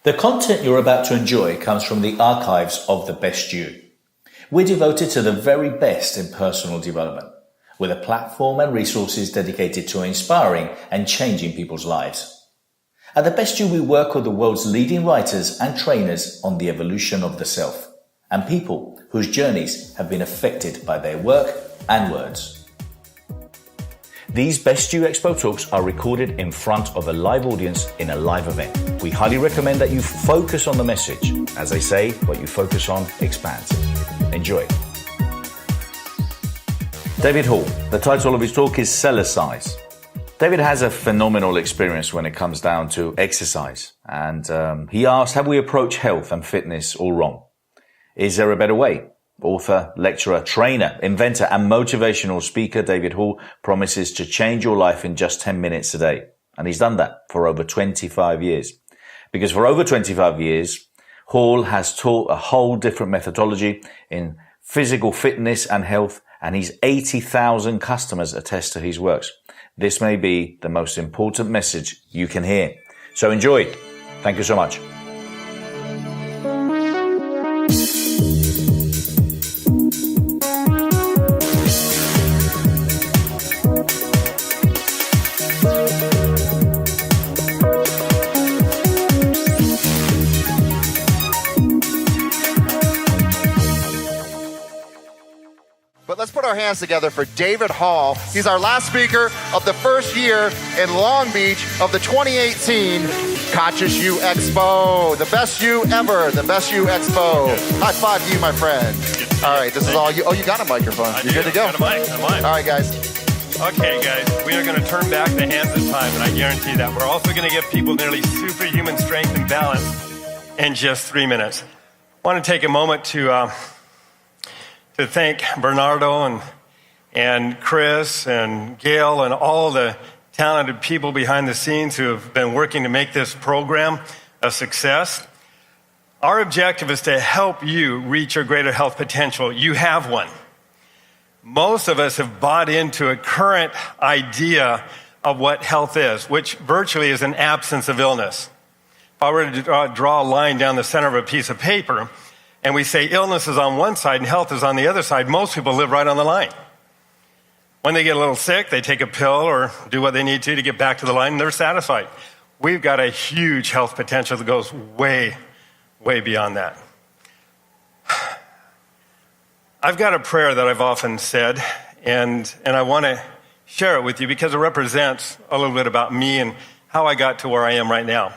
The content you're about to enjoy comes from the archives of The Best You. We're devoted to the very best in personal development, with a platform and resources dedicated to inspiring and changing people's lives. At The Best You, we work with the world's leading writers and trainers on the evolution of the self, and people whose journeys have been affected by their work and words. These Best You EXPO talks are recorded in front of a live audience in a live event. We highly recommend that you focus on the message. As they say, what you focus on expands. Enjoy. David Hall. The title of his talk is Cellercize. David has a phenomenal experience when it comes down to exercise. And he asked, have we approached health and fitness all wrong? Is there a better way? Author, lecturer, trainer, inventor, and motivational speaker David Hall promises to change your life in just 10 minutes a day. And he's done that for over 25 years. Because for over 25 years, Hall has taught a whole different methodology in physical fitness and health, and his 80,000 customers attest to his works. This may be the most important message you can hear. So enjoy. Thank you so much. But let's put our hands together for David Hall. He's our last speaker of the first year in Long Beach of the 2018 Conscious You EXPO. The best you ever, the best you EXPO. High five to you, my friend. All right, this is all you. Oh, you got a microphone. You're good to go. I got a mic. All right, guys. Okay, guys, we are going to turn back the hands of time, and I guarantee that. We're also going to give people nearly superhuman strength and balance in just 3 minutes. I want to take a moment to thank Bernardo and Chris and Gail and all the talented people behind the scenes who have been working to make this program a success. Our objective is to help you reach your greater health potential. You have one. Most of us have bought into a current idea of what health is, which virtually is an absence of illness. If I were to draw a line down the center of a piece of paper, and we say illness is on one side and health is on the other side, most people live right on the line. When they get a little sick, they take a pill or do what they need to get back to the line, and they're satisfied. We've got a huge health potential that goes way, way beyond that. I've got a prayer that I've often said, and I want to share it with you because it represents a little bit about me and how I got to where I am right now.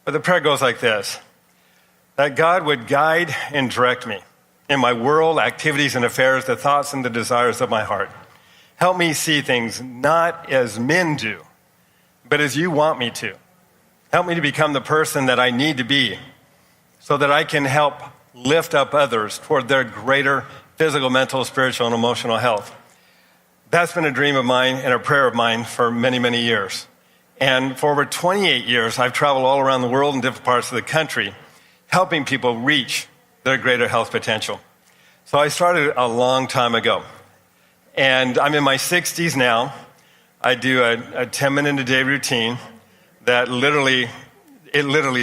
But the prayer goes like this: that God would guide and direct me in my world, activities, and affairs, the thoughts and the desires of my heart. Help me see things not as men do, but as you want me to. Help me to become the person that I need to be so that I can help lift up others toward their greater physical, mental, spiritual, and emotional health. That's been a dream of mine and a prayer of mine for many, many years. And for over 28 years, I've traveled all around the world in different parts of the country, helping people reach their greater health potential. So I started a long time ago. And I'm in my 60s now. I do a 10-minute-a-day routine that literally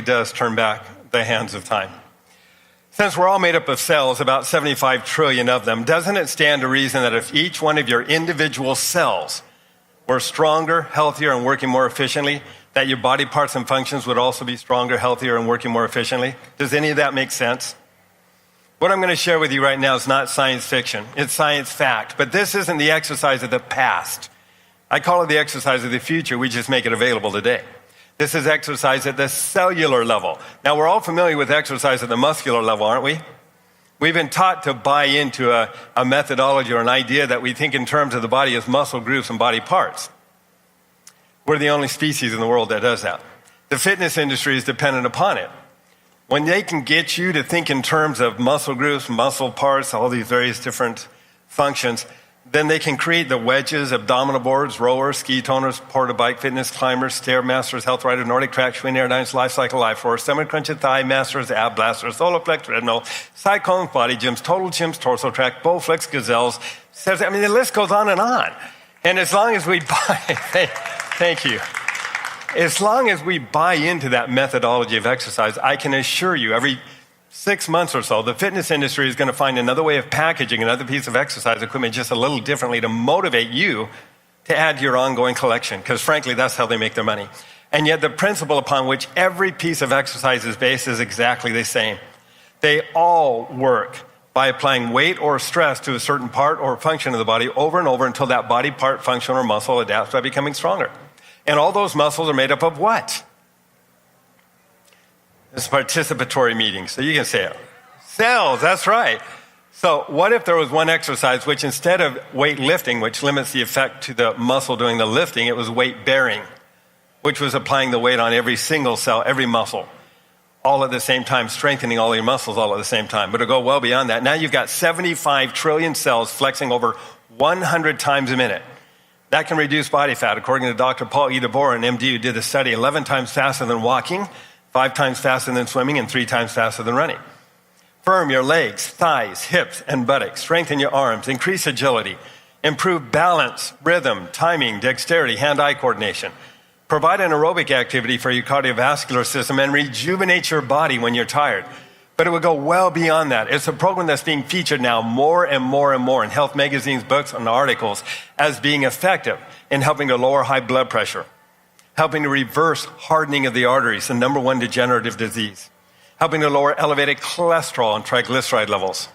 does turn back the hands of time. Since we're all made up of cells, about 75 trillion of them, doesn't it stand to reason that if each one of your individual cells were stronger, healthier, and working more efficiently, that your body parts and functions would also be stronger, healthier, and working more efficiently? Does any of that make sense? What I'm going to share with you right now is not science fiction. It's science fact. But this isn't the exercise of the past. I call it the exercise of the future. We just make it available today. This is exercise at the cellular level. Now, we're all familiar with exercise at the muscular level, aren't we? We've been taught to buy into a methodology or an idea that we think in terms of the body as muscle groups and body parts. We're the only species in the world that does that. The fitness industry is dependent upon it. When they can get you to think in terms of muscle groups, muscle parts, all these various different functions, then they can create the wedges, abdominal boards, rowers, ski toners, porta bike fitness, climbers, stair masters, health rider, Nordic track, Schwinn airlines, life cycle, life force, stomach cruncher, thigh masters, ab blasters, soloplex, treadmill, cyclones, body gyms, total gyms, torso track, bowflex, gazelles. I mean, the list goes on. And as long as we buy, thank you. as long as we buy into that methodology of exercise, I can assure you every 6 months or so, the fitness industry is going to find another way of packaging another piece of exercise equipment just a little differently to motivate you to add to your ongoing collection, because frankly, that's how they make their money. And yet the principle upon which every piece of exercise is based is exactly the same. They all work by applying weight or stress to a certain part or function of the body over and over until that body part, function, or muscle adapts by becoming stronger. And all those muscles are made up of what? It's participatory meetings, so you can say it. Cells, that's right. So what if there was one exercise which instead of weight lifting, which limits the effect to the muscle doing the lifting, it was weight bearing, which was applying the weight on every single cell, every muscle, all at the same time, strengthening all your muscles all at the same time. But it'll go well beyond that. Now you've got 75 trillion cells flexing over 100 times a minute. That can reduce body fat, according to Dr. Paul E. DeBoer, an MD who did the study, 11 times faster than walking, 5 times faster than swimming, and 3 times faster than running. Firm your legs, thighs, hips, and buttocks. Strengthen your arms. Increase agility. Improve balance, rhythm, timing, dexterity, hand-eye coordination. Provide an aerobic activity for your cardiovascular system and rejuvenate your body when you're tired. But it would go well beyond that. It's a program that's being featured now more and more and more in health magazines, books, and articles as being effective in helping to lower high blood pressure, helping to reverse hardening of the arteries, the number one degenerative disease, helping to lower elevated cholesterol and triglyceride levels.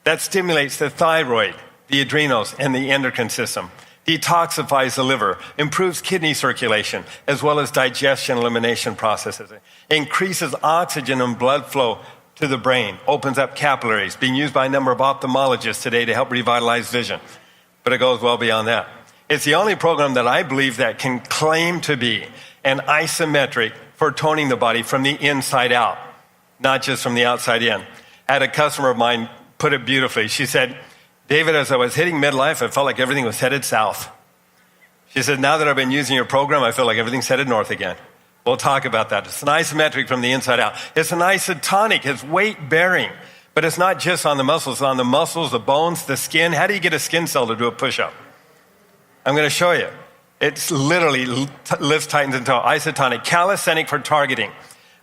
That stimulates the thyroid, the adrenals, and the endocrine system, detoxifies the liver, improves kidney circulation, as well as digestion elimination processes, increases oxygen and blood flow to the brain, opens up capillaries, being used by a number of ophthalmologists today to help revitalize vision. But it goes well beyond that. It's the only program that I believe that can claim to be an isometric for toning the body from the inside out, not just from the outside in. I had a customer of mine put it beautifully. She said, David, as I was hitting midlife, I felt like everything was headed south. She said, now that I've been using your program, I feel like everything's headed north again. We'll talk about that. It's an isometric from the inside out. It's an isotonic. It's weight bearing. But it's not just on the muscles. It's on the muscles, the bones, the skin. How do you get a skin cell to do a push-up? I'm going to show you. It's literally lifts, tightens, and toe. Isotonic. Calisthenic for targeting.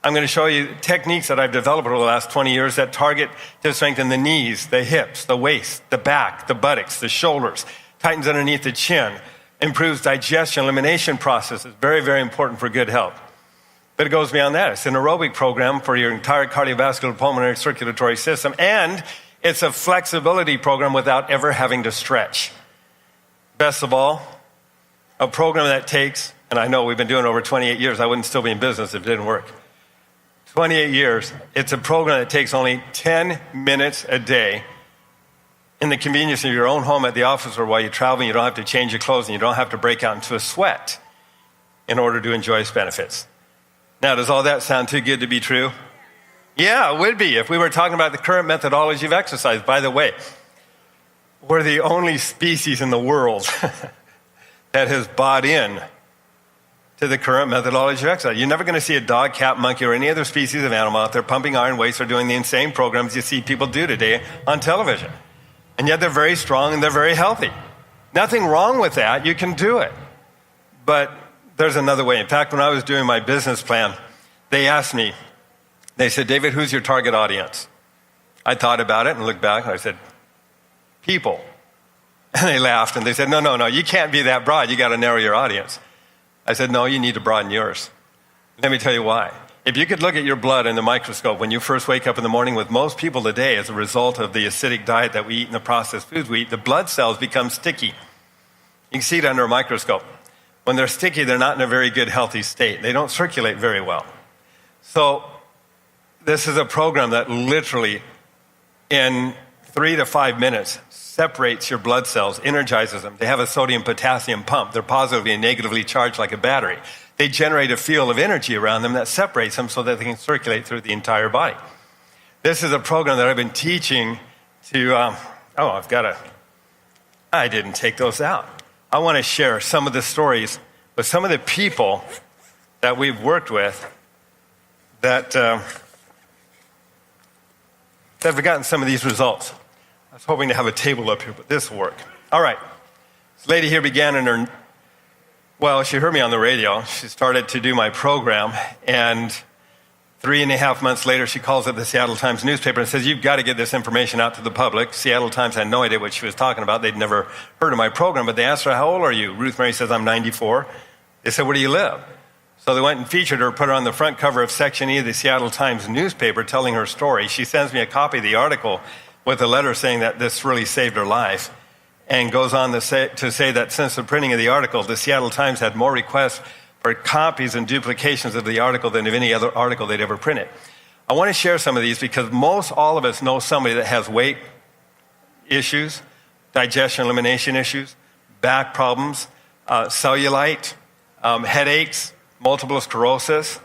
I'm going to show you techniques that I've developed over the last 20 years that target to strengthen the knees, the hips, the waist, the back, the buttocks, the shoulders, tightens underneath the chin, improves digestion, elimination processes. Very, very important for good health. But it goes beyond that. It's an aerobic program for your entire cardiovascular, pulmonary, circulatory system, and it's a flexibility program without ever having to stretch. Best of all, a program that takes, and I know we've been doing it over 28 years, I wouldn't still be in business if it didn't work. 28 years, it's a program that takes only 10 minutes a day in the convenience of your own home, at the office, or while you're traveling. You don't have to change your clothes and you don't have to break out into a sweat in order to enjoy its benefits. Now, does all that sound too good to be true? Yeah, it would be if we were talking about the current methodology of exercise. By the way, we're the only species in the world that has bought in to the current methodology of exercise. You're never going to see a dog, cat, monkey, or any other species of animal out there pumping iron weights or doing the insane programs you see people do today on television. And yet they're very strong and they're very healthy. Nothing wrong with that. You can do it. But there's another way. In fact, when I was doing my business plan, they asked me, they said, David, who's your target audience? I thought about it and looked back and I said, people. And they laughed and they said, no, you can't be that broad. You got to narrow your audience. I said, no, you need to broaden yours. Let me tell you why. If you could look at your blood in the microscope when you first wake up in the morning, with most people today, as a result of the acidic diet that we eat and the processed foods we eat, the blood cells become sticky. You can see it under a microscope. When they're sticky, they're not in a very good, healthy state. They don't circulate very well. So this is a program that literally, in 3 to 5 minutes, separates your blood cells, energizes them. They have a sodium-potassium pump. They're positively and negatively charged like a battery. They generate a field of energy around them that separates them so that they can circulate through the entire body. This is a program that I've been teaching to, I didn't take those out. I want to share some of the stories with some of the people that we've worked with that have gotten some of these results. I was hoping to have a table up here, but this will work. All right. This lady here began in her Well, she heard me on the radio. She started to do my program, and 3.5 months later, she calls up the Seattle Times newspaper and says, "You've got to get this information out to the public." Seattle Times had no idea what she was talking about. They'd never heard of my program, but they asked her, "How old are you?" Ruth Mary says, "I'm 94. They said, "Where do you live?" So they went and featured her, put her on the front cover of Section E of the Seattle Times newspaper telling her story. She sends me a copy of the article with a letter saying that this really saved her life, and goes on to say that since the printing of the article, the Seattle Times had more requests for copies and duplications of the article than of any other article they'd ever printed. I want to share some of these because most all of us know somebody that has weight issues, digestion elimination issues, back problems, cellulite, headaches, multiple sclerosis,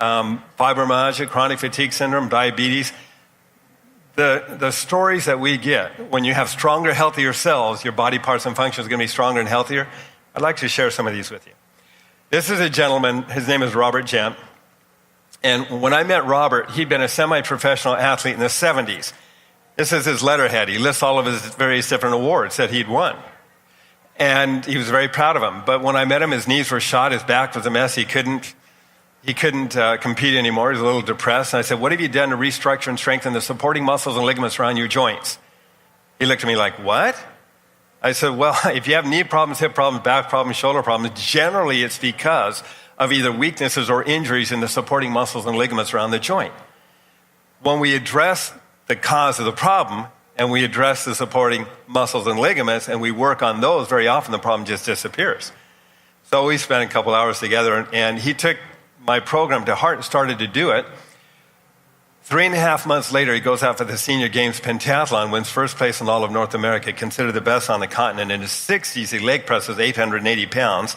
fibromyalgia, chronic fatigue syndrome, diabetes. The stories that we get, when you have stronger, healthier cells, your body parts and functions are going to be stronger and healthier. I'd like to share some of these with you. This is a gentleman, his name is Robert Gent. And when I met Robert, he'd been a semi-professional athlete in the 70s. This is his letterhead. He lists all of his various different awards that he'd won. And he was very proud of them. But when I met him, his knees were shot, his back was a mess. He couldn't compete anymore. He was a little depressed. And I said, "What have you done to restructure and strengthen the supporting muscles and ligaments around your joints?" He looked at me like, "What?" I said, "Well, if you have knee problems, hip problems, back problems, shoulder problems, generally it's because of either weaknesses or injuries in the supporting muscles and ligaments around the joint. When we address the cause of the problem and we address the supporting muscles and ligaments and we work on those, very often the problem just disappears." So we spent a couple hours together, and he took my program to heart and started to do it. 3.5 months later, he goes out for the Senior Games Pentathlon, wins first place in all of North America, considered the best on the continent. In his 60s, he leg presses 880 pounds,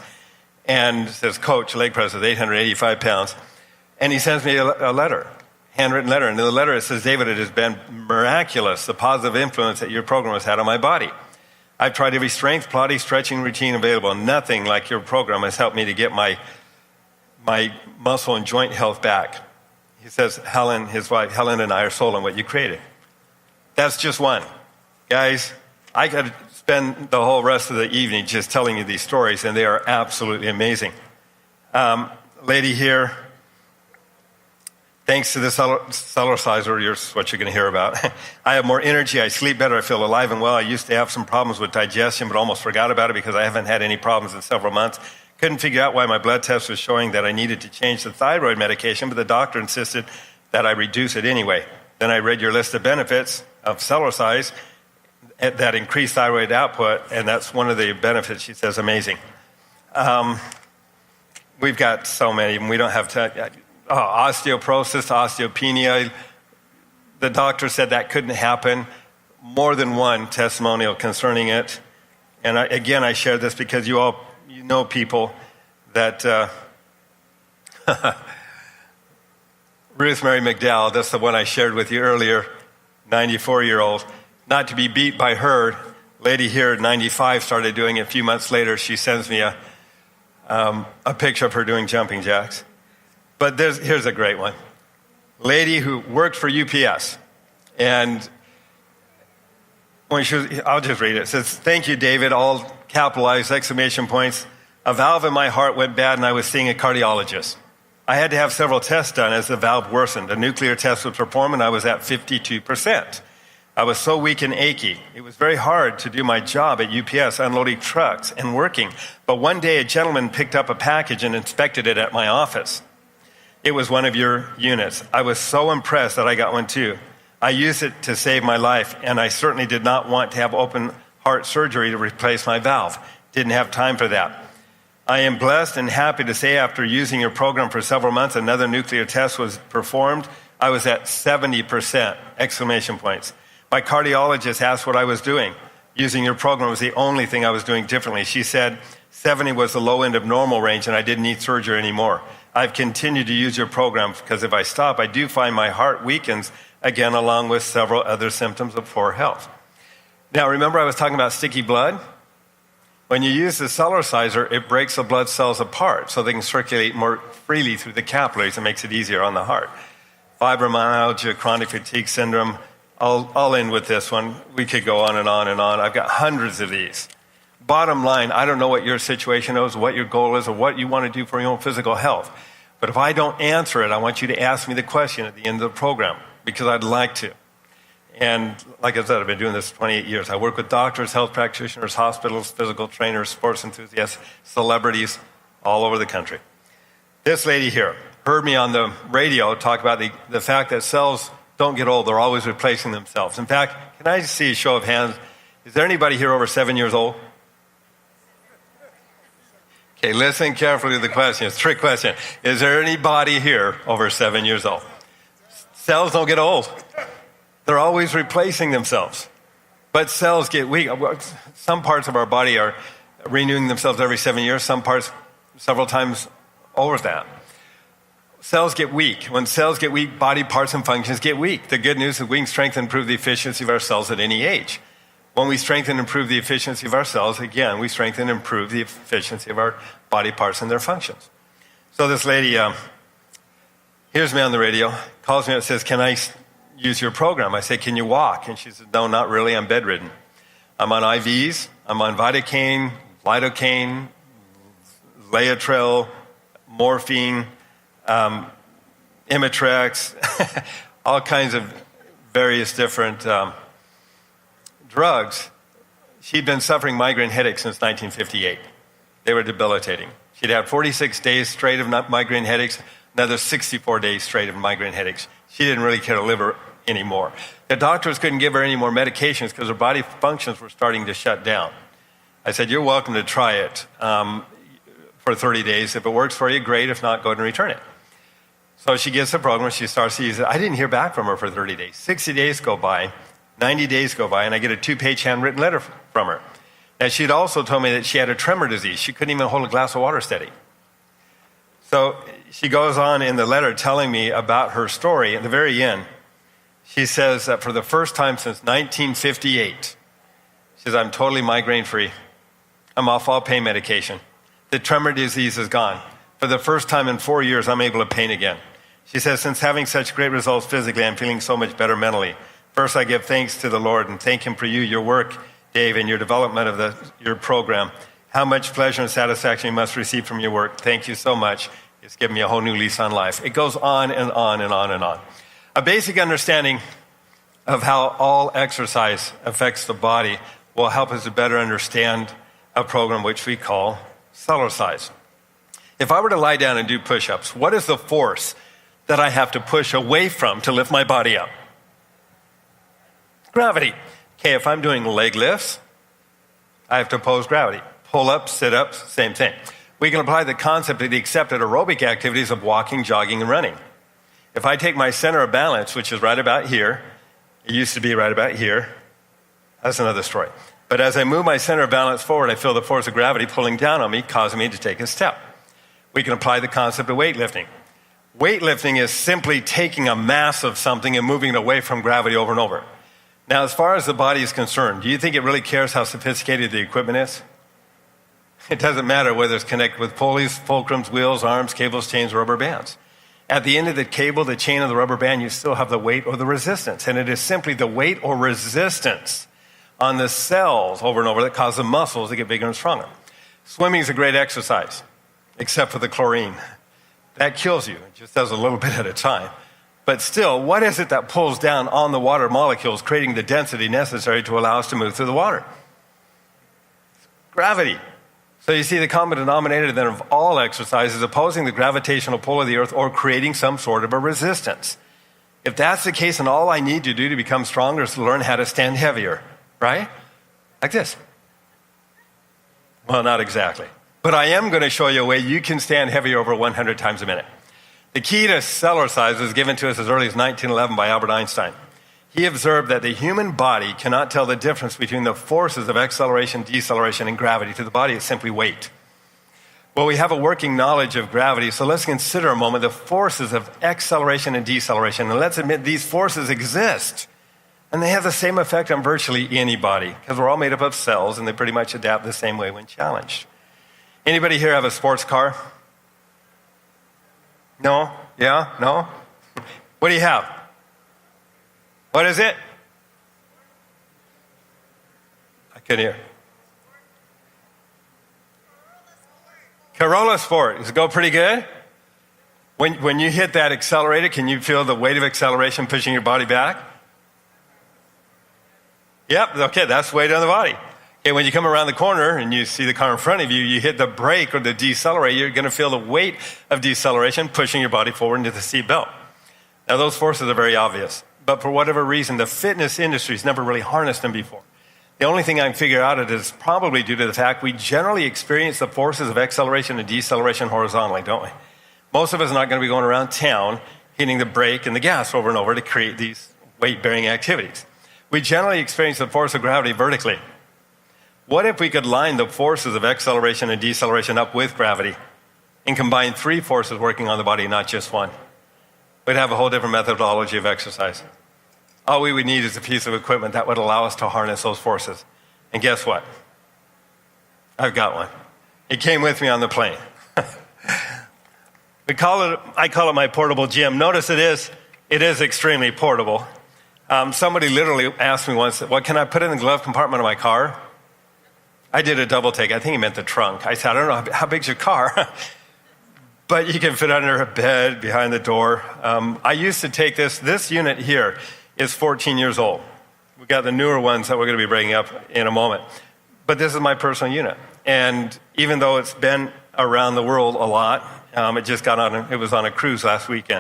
and says, "Coach, leg presses 885 pounds." And he sends me a letter, handwritten letter. And in the letter, it says, "David, it has been miraculous, the positive influence that your program has had on my body. I've tried every strength, Pilates, stretching routine available. Nothing like your program has helped me to get my muscle and joint health back." He says, "Helen," his wife, "Helen and I are sold on what you created." That's just one. Guys, I could spend the whole rest of the evening just telling you these stories, and they are absolutely amazing. Lady here, thanks to the Cellercize, here's what you're going to hear about. "I have more energy, I sleep better, I feel alive and well. I used to have some problems with digestion, but almost forgot about it because I haven't had any problems in several months. Couldn't figure out why my blood test was showing that I needed to change the thyroid medication, but the doctor insisted that I reduce it anyway. Then I read your list of benefits of Cellercize that increase thyroid output, and that's one of the benefits." She says, "Amazing." We've got so many, and we don't have time. Osteoporosis, osteopenia. The doctor said that couldn't happen. More than one testimonial concerning it. And I share this because you know people that Ruth Mary McDowell, that's the one I shared with you earlier, 94-year-old. Not to be beat by her, lady here at 95 started doing it a few months later. She sends me a picture of her doing jumping jacks. But here's a great one. Lady who worked for UPS. And I'll just read it. It says, "Thank you, David," all capitalized, exclamation points. "A valve in my heart went bad and I was seeing a cardiologist. I had to have several tests done as the valve worsened. A nuclear test was performed and I was at 52%. I was so weak and achy. It was very hard to do my job at UPS, unloading trucks and working. But one day a gentleman picked up a package and inspected it at my office. It was one of your units. I was so impressed that I got one too. I used it to save my life, and I certainly did not want to have open heart surgery to replace my valve. Didn't have time for that. I am blessed and happy to say after using your program for several months, another nuclear test was performed. I was at 70%, exclamation points. My cardiologist asked what I was doing. Using your program was the only thing I was doing differently. She said 70 was the low end of normal range and I didn't need surgery anymore. I've continued to use your program because if I stop, I do find my heart weakens again, along with several other symptoms of poor health." Now, remember I was talking about sticky blood? When you use the Cellercizer, it breaks the blood cells apart so they can circulate more freely through the capillaries and makes it easier on the heart. Fibromyalgia, chronic fatigue syndrome. I'll end with this one. We could go on and on and on. I've got hundreds of these. Bottom line, I don't know what your situation is, what your goal is, or what you want to do for your own physical health. But if I don't answer it, I want you to ask me the question at the end of the program, because I'd like to. And like I said, I've been doing this for 28 years. I work with doctors, health practitioners, hospitals, physical trainers, sports enthusiasts, celebrities all over the country. This lady here heard me on the radio talk about the fact that cells don't get old. They're always replacing themselves. In fact, can I see a show of hands? Is there anybody here over 7 years old? Okay, listen carefully to the question. It's a trick question. Is there anybody here over 7 years old? Cells don't get old. They're always replacing themselves. But cells get weak. Some parts of our body are renewing themselves every 7 years, some parts several times over that. Cells get weak. When cells get weak, body parts and functions get weak. The good news is we can strengthen and improve the efficiency of our cells at any age. When we strengthen and improve the efficiency of our cells, again, we strengthen and improve the efficiency of our body parts and their functions. So this lady hears me on the radio, calls me and says, can I use your program? I say, can you walk? And she says, no, not really. I'm bedridden. I'm on IVs. I'm on Vitacaine, lidocaine, Laetrile, morphine, Imitrex, all kinds of various different drugs. She'd been suffering migraine headaches since 1958. They were debilitating. She'd had 46 days straight of migraine headaches, another 64 days straight of migraine headaches. She didn't really care to live anymore. The doctors couldn't give her any more medications because her body functions were starting to shut down. I said, you're welcome to try it for 30 days. If it works for you, great. If not, go ahead and return it. So she gets the program. She starts to use it. I didn't hear back from her for 30 days. 60 days go by. 90 days go by, and I get a 2-page handwritten letter from her. And she'd also told me that she had a tremor disease. She couldn't even hold a glass of water steady. So she goes on in the letter telling me about her story. At the very end, she says that for the first time since 1958, she says, I'm totally migraine-free. I'm off all pain medication. The tremor disease is gone. For the first time in 4 years, I'm able to paint again. She says, since having such great results physically, I'm feeling so much better mentally. First, I give thanks to the Lord and thank him for you, your work, Dave, and your development of your program. How much pleasure and satisfaction you must receive from your work. Thank you so much. It's given me a whole new lease on life. It goes on and on and on and on. A basic understanding of how all exercise affects the body will help us to better understand a program which we call Cellercize. If I were to lie down and do push-ups, what is the force that I have to push away from to lift my body up? Gravity. Okay, if I'm doing leg lifts, I have to oppose gravity. Pull-ups, sit-ups, same thing. We can apply the concept of the accepted aerobic activities of walking, jogging, and running. If I take my center of balance, which is right about here, it used to be right about here, that's another story. But as I move my center of balance forward, I feel the force of gravity pulling down on me, causing me to take a step. We can apply the concept of weightlifting. Weightlifting is simply taking a mass of something and moving it away from gravity over and over. Now, as far as the body is concerned, do you think it really cares how sophisticated the equipment is? It doesn't matter whether it's connected with pulleys, fulcrums, wheels, arms, cables, chains, or rubber bands. At the end of the cable, the chain, or the rubber band, you still have the weight or the resistance. And it is simply the weight or resistance on the cells over and over that cause the muscles to get bigger and stronger. Swimming is a great exercise, except for the chlorine. That kills you. It just does a little bit at a time. But still, what is it that pulls down on the water molecules, creating the density necessary to allow us to move through the water? Gravity. So you see the common denominator then of all exercise is opposing the gravitational pull of the earth or creating some sort of a resistance. If that's the case, then all I need to do to become stronger is to learn how to stand heavier, right? Like this. Well, not exactly. But I am going to show you a way you can stand heavier over 100 times a minute. The key to Cellercize was given to us as early as 1911 by Albert Einstein. He observed that the human body cannot tell the difference between the forces of acceleration, deceleration, and gravity. To the body, it's simply weight. Well, we have a working knowledge of gravity, so let's consider a moment the forces of acceleration and deceleration. And let's admit these forces exist. And they have the same effect on virtually any body, because we're all made up of cells, and they pretty much adapt the same way when challenged. Anybody here have a sports car? No? Yeah? No? What do you have? What is it? I couldn't hear. Corolla Sport, does it go pretty good? When you hit that accelerator, can you feel the weight of acceleration pushing your body back? Yep, okay, that's weight on the body. Okay, when you come around the corner and you see the car in front of you, you hit the brake or the decelerate, you're going to feel the weight of deceleration pushing your body forward into the seat belt. Now, those forces are very obvious, but for whatever reason, the fitness industry's never really harnessed them before. The only thing I can figure out is probably due to the fact we generally experience the forces of acceleration and deceleration horizontally, don't we? Most of us are not going to be going around town hitting the brake and the gas over and over to create these weight-bearing activities. We generally experience the force of gravity vertically. What if we could line the forces of acceleration and deceleration up with gravity and combine three forces working on the body, not just one? We'd have a whole different methodology of exercise. All we would need is a piece of equipment that would allow us to harness those forces. And guess what? I've got one. It came with me on the plane. I call it my portable gym. Notice it is extremely portable. Somebody literally asked me once, what can I put in the glove compartment of my car? I did a double take. I think he meant the trunk. I said, I don't know, how big's your car? But you can fit under a bed, behind the door. I used to take this unit here is 14 years old. We've got the newer ones that we're going to be bringing up in a moment. But this is my personal unit. And even though it's been around the world a lot, it was on a cruise last week.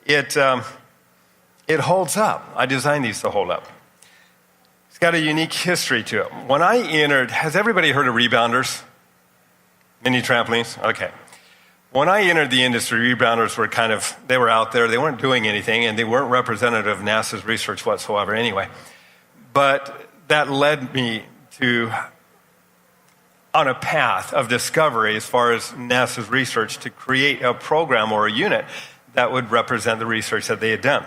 It holds up. I designed these to hold up. It's got a unique history to it. When I entered, has everybody heard of rebounders? Mini trampolines? Okay. When I entered the industry, rebounders were they were out there, they weren't doing anything, and they weren't representative of NASA's research whatsoever anyway. But that led me on a path of discovery as far as NASA's research to create a program or a unit that would represent the research that they had done.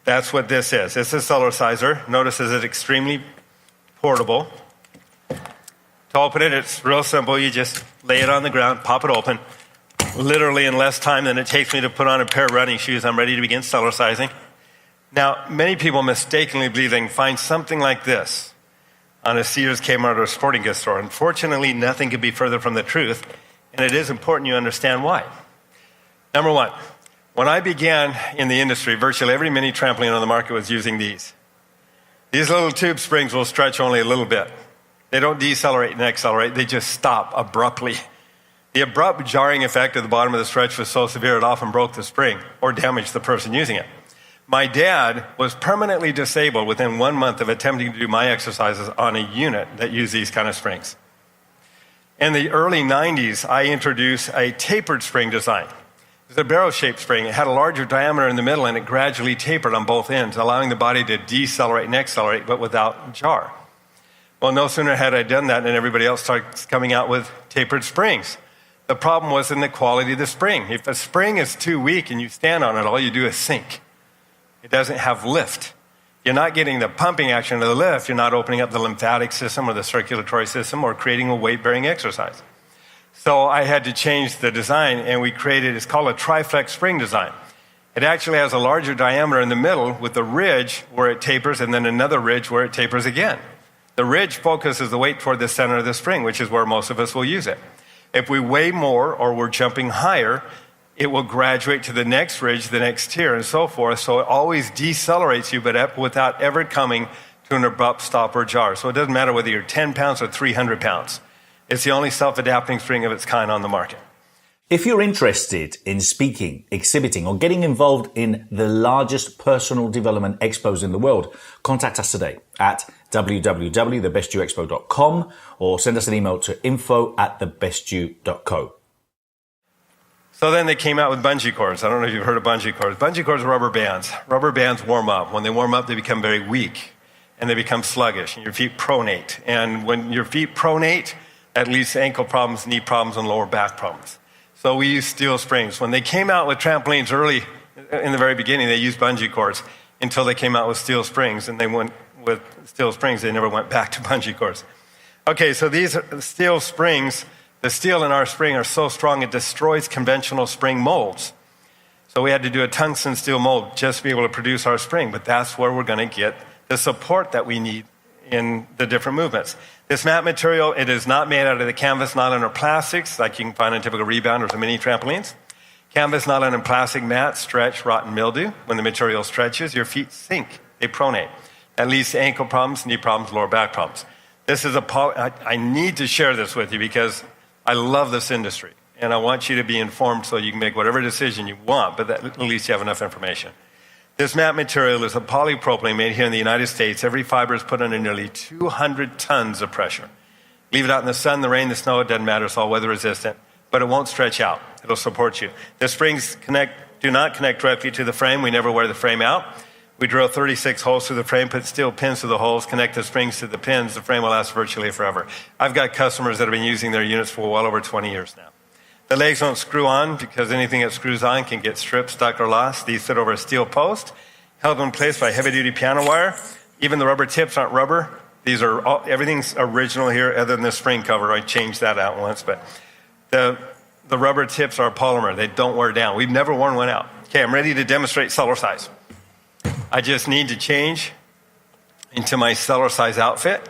That's what this is. It's a Cellercizer. Notice it's extremely portable. To open it, it's real simple. You just lay it on the ground, pop it open. Literally in less time than it takes me to put on a pair of running shoes, I'm ready to begin Cellercizing. Now, many people mistakenly believe they can find something like this on a Sears, Kmart, or a sporting goods store. Unfortunately, nothing could be further from the truth, and it is important you understand why. Number one, when I began in the industry, virtually every mini trampoline on the market was using these. These little tube springs will stretch only a little bit. They don't decelerate and accelerate, they just stop abruptly. The abrupt jarring effect at the bottom of the stretch was so severe it often broke the spring or damaged the person using it. My dad was permanently disabled within 1 month of attempting to do my exercises on a unit that used these kind of springs. In the early 90s, I introduced a tapered spring design. It was a barrel-shaped spring. It had a larger diameter in the middle, and it gradually tapered on both ends, allowing the body to decelerate and accelerate, but without jar. Well, no sooner had I done that than everybody else started coming out with tapered springs. The problem was in the quality of the spring. If a spring is too weak and you stand on it, all you do is sink. It doesn't have lift. You're not getting the pumping action of the lift. You're not opening up the lymphatic system or the circulatory system or creating a weight-bearing exercise. So I had to change the design, and we created, it's called a triflex spring design. It actually has a larger diameter in the middle with a ridge where it tapers and then another ridge where it tapers again. The ridge focuses the weight toward the center of the spring, which is where most of us will use it. If we weigh more or we're jumping higher, it will graduate to the next ridge, the next tier, and so forth. So it always decelerates you, but without ever coming to an abrupt stop or jar. So it doesn't matter whether you're 10 pounds or 300 pounds. It's the only self-adapting spring of its kind on the market. If you're interested in speaking, exhibiting, or getting involved in the largest personal development expos in the world, contact us today at www.thebestyouexpo.com or send us an email to info@thebestyou.co. So then they came out with bungee cords. I don't know if you've heard of bungee cords. Bungee cords are rubber bands. Rubber bands warm up. When they warm up, they become very weak and they become sluggish and your feet pronate. And when your feet pronate, that leads to ankle problems, knee problems, and lower back problems. So we use steel springs. When they came out with trampolines early, in the very beginning, they used bungee cords until they came out with steel springs. And they went with steel springs, they never went back to bungee cords. Okay, so these steel springs, the steel in our spring are so strong it destroys conventional spring molds. So we had to do a tungsten steel mold just to be able to produce our spring. But that's where we're going to get the support that we need in the different movements. This mat material, it is not made out of the canvas nylon or plastics like you can find on typical rebounders or mini trampolines. Canvas nylon and plastic mats stretch, rot, and mildew. When the material stretches, your feet sink. They pronate. That leads to ankle problems, knee problems, lower back problems. This is I need to share this with you because I love this industry. And I want you to be informed so you can make whatever decision you want, but that, at least you have enough information. This mat material is a polypropylene made here in the United States. Every fiber is put under nearly 200 tons of pressure. Leave it out in the sun, the rain, the snow, it doesn't matter. It's all weather resistant, but it won't stretch out. It'll support you. The springs do not connect directly to the frame. We never wear the frame out. We drill 36 holes through the frame, put steel pins through the holes, connect the springs to the pins. The frame will last virtually forever. I've got customers that have been using their units for well over 20 years now. The legs don't screw on because anything that screws on can get stripped, stuck, or lost. These sit over a steel post, held in place by heavy-duty piano wire. Even the rubber tips aren't rubber. Everything's original here other than the spring cover. I changed that out once, but the rubber tips are polymer. They don't wear down. We've never worn one out. Okay, I'm ready to demonstrate Cellercize. I just need to change into my Cellercize outfit.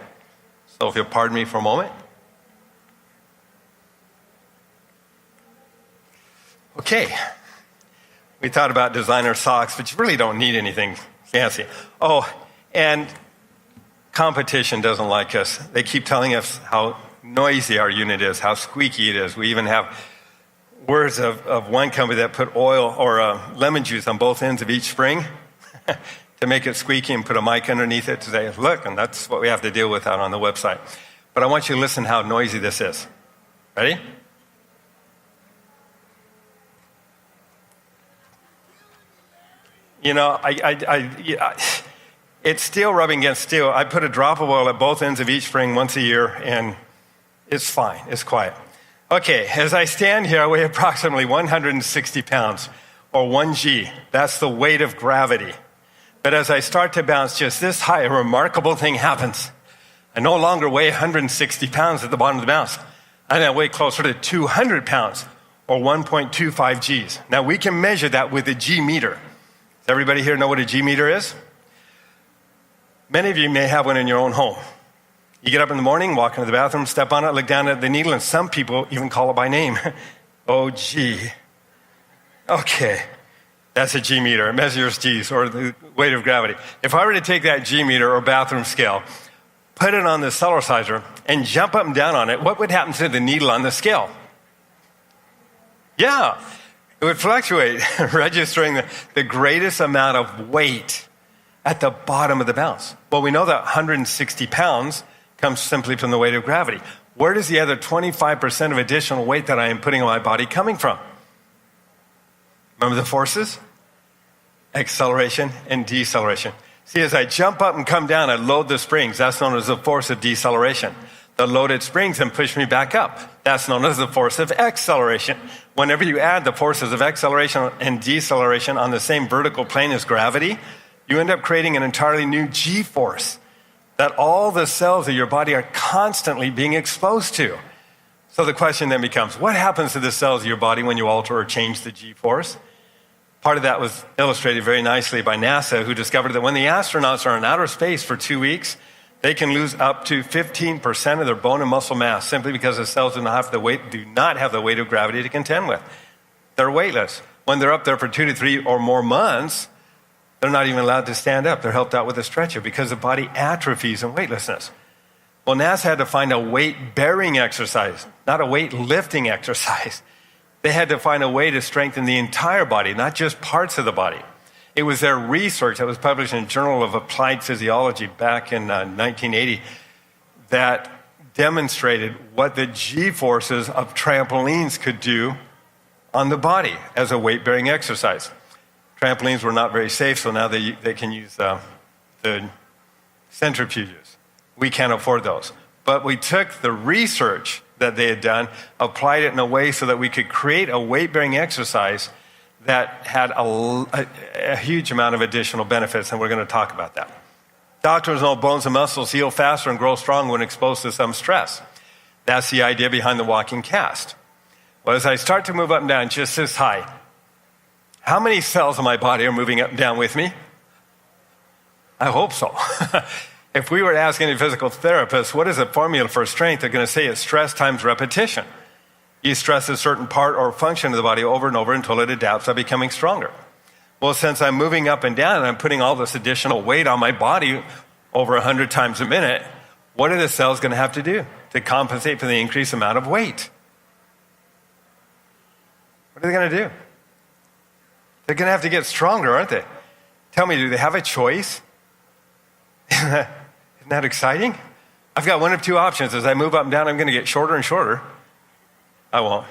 So if you'll pardon me for a moment. Okay, we thought about designer socks, but you really don't need anything fancy. Oh, and competition doesn't like us. They keep telling us how noisy our unit is, how squeaky it is. We even have words of one company that put oil or lemon juice on both ends of each spring to make it squeaky and put a mic underneath it to say, look, and that's what we have to deal with out on the website. But I want you to listen how noisy this is. Ready? You know, it's steel rubbing against steel. I put a drop of oil at both ends of each spring once a year, and it's fine. It's quiet. Okay, as I stand here, I weigh approximately 160 pounds, or 1G. That's the weight of gravity. But as I start to bounce just this high, a remarkable thing happens. I no longer weigh 160 pounds at the bottom of the bounce. I now weigh closer to 200 pounds, or 1.25 Gs. Now, we can measure that with a G meter. Does everybody here know what a G meter is? Many of you may have one in your own home. You get up in the morning, walk into the bathroom, step on it, look down at the needle, and some people even call it by name. Oh, G. Okay, that's a G meter. It measures G's, or the weight of gravity. If I were to take that G meter or bathroom scale, put it on the Cellercizer, and jump up and down on it, what would happen to the needle on the scale? Yeah, it would fluctuate, registering the greatest amount of weight at the bottom of the bounce. Well, we know that 160 pounds comes simply from the weight of gravity. Where does the other 25% of additional weight that I am putting on my body coming from? Remember the forces? Acceleration and deceleration. See, as I jump up and come down, I load the springs. That's known as the force of deceleration. The loaded springs then push me back up. That's known as the force of acceleration. Whenever you add the forces of acceleration and deceleration on the same vertical plane as gravity, you end up creating an entirely new G-force that all the cells of your body are constantly being exposed to. So the question then becomes, what happens to the cells of your body when you alter or change the G-force? Part of that was illustrated very nicely by NASA, who discovered that when the astronauts are in outer space for 2 weeks, they can lose up to 15% of their bone and muscle mass simply because the cells do not have the weight of gravity to contend with. They're weightless. When they're up there for 2 to 3 or more months, they're not even allowed to stand up. They're helped out with a stretcher because the body atrophies in weightlessness. Well, NASA had to find a weight-bearing exercise, not a weight-lifting exercise. They had to find a way to strengthen the entire body, not just parts of the body. It was their research that was published in the Journal of Applied Physiology back in 1980 that demonstrated what the G-forces of trampolines could do on the body as a weight-bearing exercise. Trampolines were not very safe, so now they can use the centrifuges. We can't afford those. But we took the research that they had done, applied it in a way so that we could create a weight-bearing exercise that had a huge amount of additional benefits, and we're going to talk about that. Doctors know bones and muscles heal faster and grow strong when exposed to some stress. That's the idea behind the walking cast. Well, as I start to move up and down just this high, how many cells in my body are moving up and down with me? I hope so. If we were to ask any physical therapist, what is the formula for strength? They're going to say it's stress times repetition. You stress a certain part or function of the body over and over until it adapts by becoming stronger. Well, since I'm moving up and down and I'm putting all this additional weight on my body over 100 times a minute, what are the cells going to have to do to compensate for the increased amount of weight? What are they going to do? They're going to have to get stronger, aren't they? Tell me, do they have a choice? Isn't that exciting? I've got one of two options. As I move up and down, I'm going to get shorter and shorter. I won't.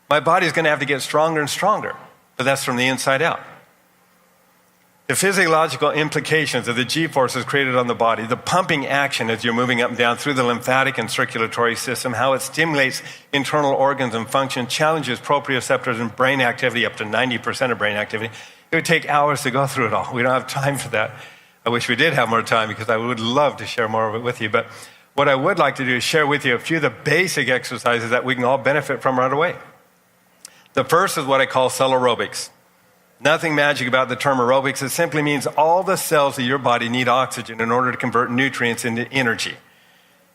My body's going to have to get stronger and stronger, but that's from the inside out. The physiological implications of the G-forces created on the body, the pumping action as you're moving up and down through the lymphatic and circulatory system, how it stimulates internal organs and function, challenges proprioceptors and brain activity, up to 90% of brain activity. It would take hours to go through it all. We don't have time for that. I wish we did have more time because I would love to share more of it with you. But what I would like to do is share with you a few of the basic exercises that we can all benefit from right away. The first is what I call cell aerobics. Nothing magic about the term aerobics. It simply means all the cells of your body need oxygen in order to convert nutrients into energy.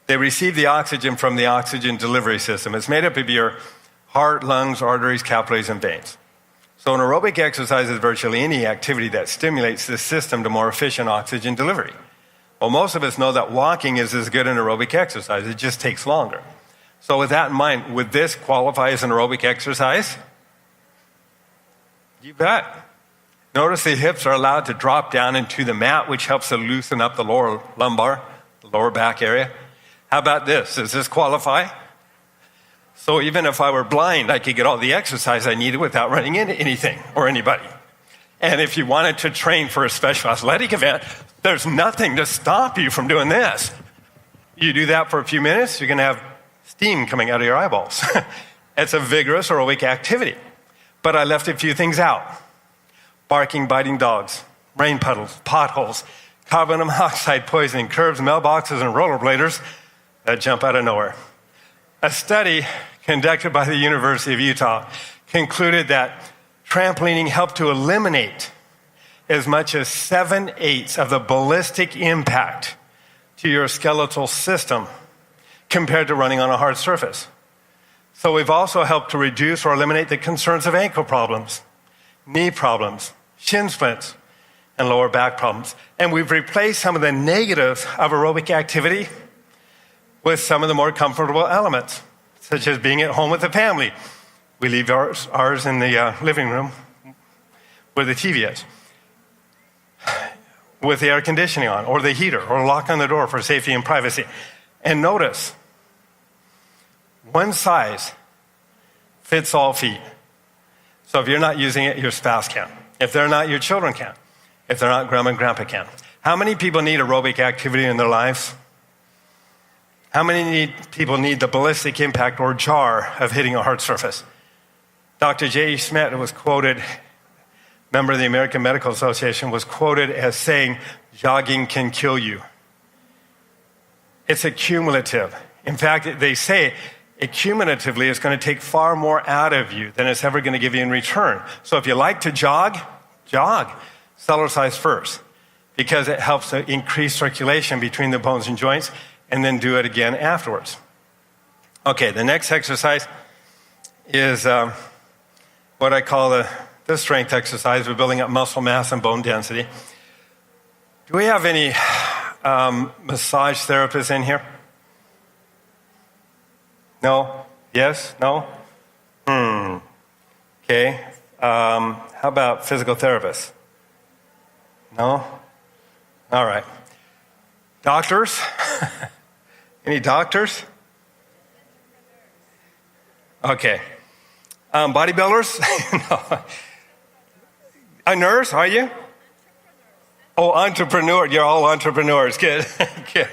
They receive the oxygen from the oxygen delivery system. It's made up of your heart, lungs, arteries, capillaries, and veins. So an aerobic exercise is virtually any activity that stimulates the system to more efficient oxygen delivery. Well, most of us know that walking is as good an aerobic exercise. It just takes longer. So with that in mind, would this qualify as an aerobic exercise? You bet. Notice the hips are allowed to drop down into the mat, which helps to loosen up the lower lumbar, the lower back area. How about this? Does this qualify? So even if I were blind, I could get all the exercise I needed without running into anything or anybody. And if you wanted to train for a special athletic event, there's nothing to stop you from doing this. You do that for a few minutes, you're going to have steam coming out of your eyeballs. It's a vigorous aerobic activity. But I left a few things out. Barking, biting dogs, rain puddles, potholes, carbon monoxide poisoning, curbs, mailboxes, and rollerbladers that jump out of nowhere. A study conducted by the University of Utah concluded that trampolining helped to eliminate as much as 7/8 of the ballistic impact to your skeletal system compared to running on a hard surface. So we've also helped to reduce or eliminate the concerns of ankle problems, knee problems, shin splints, and lower back problems. And we've replaced some of the negatives of aerobic activity with some of the more comfortable elements, such as being at home with the family. We leave ours in the living room where the TV is, with the air conditioning on, or the heater, or lock on the door for safety and privacy. And notice, one size fits all feet. So if you're not using it, your spouse can. If they're not, your children can. If they're not, grandma and grandpa can. How many people need aerobic activity in their lives? How many people need the ballistic impact or jar of hitting a hard surface? Dr. J.E. Schmidt was quoted, member of the American Medical Association, was quoted as saying, jogging can kill you. It's accumulative. In fact, they say cumulatively it's going to take far more out of you than it's ever going to give you in return. So if you like to jog, jog. Cellercize first, because it helps to increase circulation between the bones and joints, and then do it again afterwards. Okay, the next exercise is what I call the strength exercise. We're building up muscle mass and bone density. Do we have any massage therapists in here? No? Yes? No? Okay. How about physical therapists? No? All right. Doctors? Any doctors? Okay. Bodybuilders? No. A nurse, are you? Oh, entrepreneur. You're all entrepreneurs. Good. Good.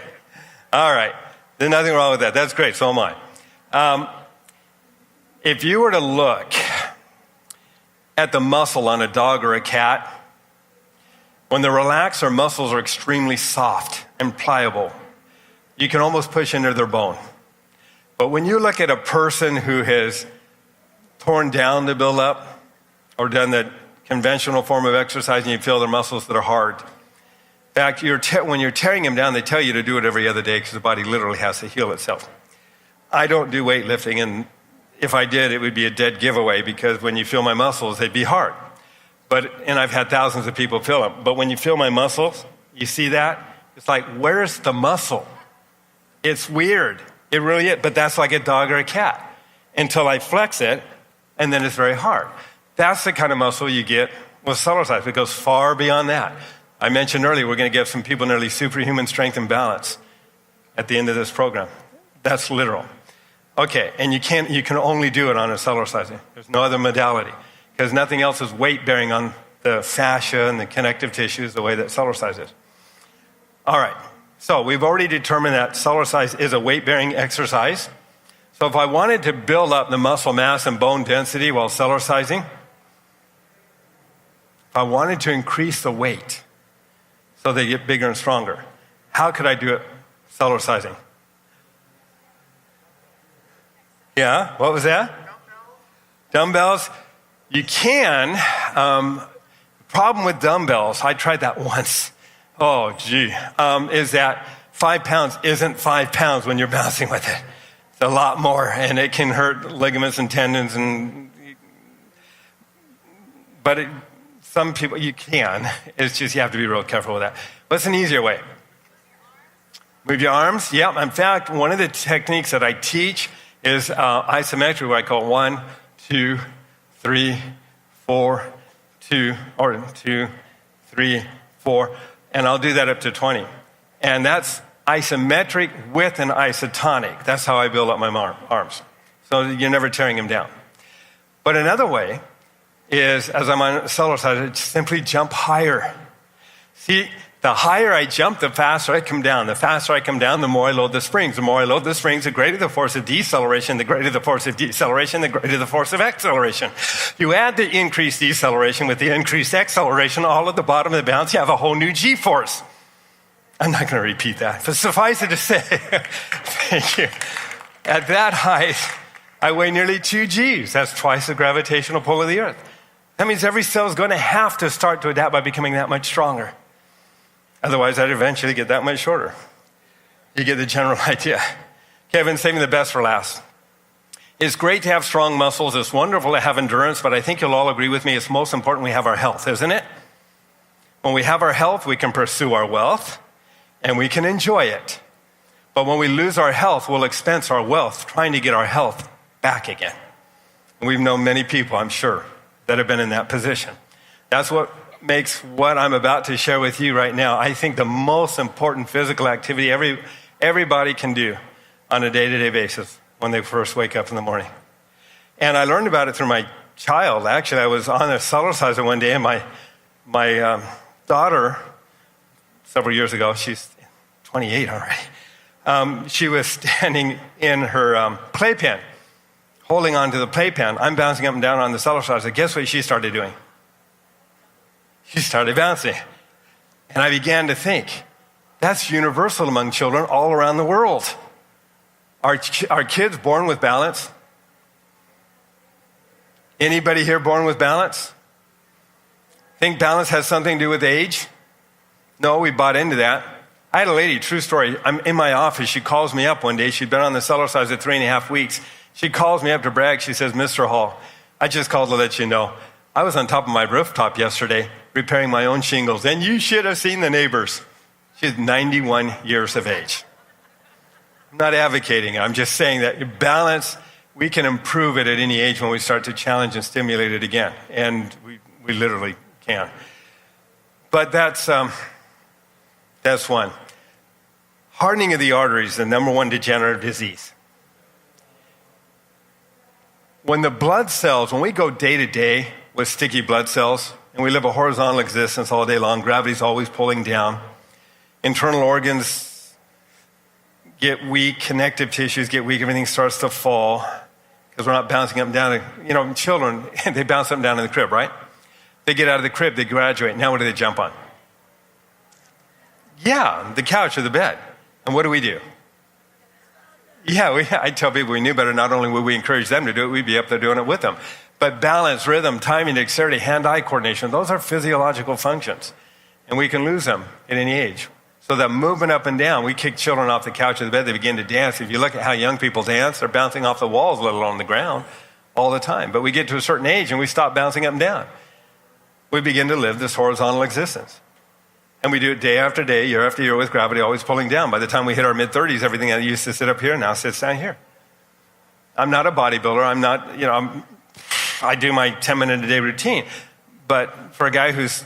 All right. There's nothing wrong with that. That's great. So am I. If you were to look at the muscle on a dog or a cat, when they're relaxed, their muscles are extremely soft and pliable. You can almost push into their bone. But when you look at a person who has torn down to build up or done the conventional form of exercise and you feel their muscles that are hard, In fact, when you're tearing them down, they tell you to do it every other day because the body literally has to heal itself. I don't do weightlifting, and if I did, it would be a dead giveaway because when you feel my muscles, they'd be hard. And I've had thousands of people feel them. But when you feel my muscles, you see that? It's like, where's the muscle? It's weird. It really is. But that's like a dog or a cat until I flex it, and then it's very hard. That's the kind of muscle you get with Cellercize. It goes far beyond that. I mentioned earlier, we're going to give some people nearly superhuman strength and balance at the end of this program. That's literal. Okay, and you can only do it on a Cellercize. There's no other modality because nothing else is weight bearing on the fascia and the connective tissues the way that Cellercize is. All right, so we've already determined that Cellercize is a weight bearing exercise. So if I wanted to build up the muscle mass and bone density while Cellercizing, if I wanted to increase the weight so they get bigger and stronger, how could I do it Cellercizing? Yeah, what was that? Dumbbells. You can. The problem with dumbbells, I tried that once. Oh, gee. Is that 5 pounds isn't 5 pounds when you're bouncing with it. It's a lot more, and it can hurt ligaments and tendons. But some people, you can. It's just you have to be real careful with that. What's an easier way? Move your arms. Yeah, in fact, one of the techniques that I teach is isometric, what I call 1, 2, 3, 4, 2, or 2, 3, 4, and I'll do that up to 20. And that's isometric with an isotonic. That's how I build up my arms. So you're never tearing them down. But another way is, as I'm on Cellercize, I simply jump higher. See, the higher I jump, the faster I come down. The faster I come down, the more I load the springs. The more I load the springs, the greater the force of deceleration. The greater the force of deceleration, the greater the force of acceleration. You add the increased deceleration with the increased acceleration, all at the bottom of the bounce, you have a whole new G-force. I'm not going to repeat that, but suffice it to say, thank you. At that height, I weigh nearly 2 Gs. That's twice the gravitational pull of the Earth. That means every cell is going to have to start to adapt by becoming that much stronger. Otherwise, I'd eventually get that much shorter. You get the general idea. Kevin, saving the best for last. It's great to have strong muscles. It's wonderful to have endurance, but I think you'll all agree with me it's most important we have our health, isn't it? When we have our health, we can pursue our wealth, and we can enjoy it. But when we lose our health, we'll expense our wealth trying to get our health back again. And we've known many people, I'm sure, that have been in that position. That's what makes what I'm about to share with you right now, I think, the most important physical activity everybody can do on a day-to-day basis when they first wake up in the morning. And I learned about it through my child. Actually, I was on a Cellercizer one day, and my daughter, several years ago, she's 28 already, she was standing in her playpen, holding on to the playpen. I'm bouncing up and down on the Cellercizer. Guess what she started doing? She started bouncing. And I began to think, that's universal among children all around the world. Are kids born with balance? Anybody here born with balance? Think balance has something to do with age? No, we bought into that. I had a lady, true story, I'm in my office. She calls me up one day. She'd been on the Cellercize at 3.5 weeks. She calls me up to brag. She says, Mr. Hall, I just called to let you know, I was on top of my rooftop yesterday repairing my own shingles, and you should have seen the neighbors. She's 91 years of age. I'm not advocating it. I'm just saying that balance, we can improve it at any age when we start to challenge and stimulate it again. And we literally can. But that's one. Hardening of the arteries is the number one degenerative disease. When the blood cells, when we go day to day with sticky blood cells, and we live a horizontal existence all day long, gravity's always pulling down, internal organs get weak, connective tissues get weak, everything starts to fall because we're not bouncing up and down. You know, children, they bounce up and down in the crib, right? They get out of the crib, they graduate. Now what do they jump on? Yeah, the couch or the bed. And what do? Yeah, I tell people we knew better. Not only would we encourage them to do it, we'd be up there doing it with them. But balance, rhythm, timing, dexterity, hand-eye coordination, those are physiological functions. and we can lose them at any age. So that movement up and down, we kick children off the couch of the bed, they begin to dance. If you look at how young people dance, they're bouncing off the walls, let alone the ground, all the time. But we get to a certain age and we stop bouncing up and down. We begin to live this horizontal existence. And we do it day after day, year after year with gravity always pulling down. By the time we hit our mid-30s, everything that used to sit up here now sits down here. I'm not a bodybuilder. I'm not, I do my 10-minute-a-day routine. But for a guy who's,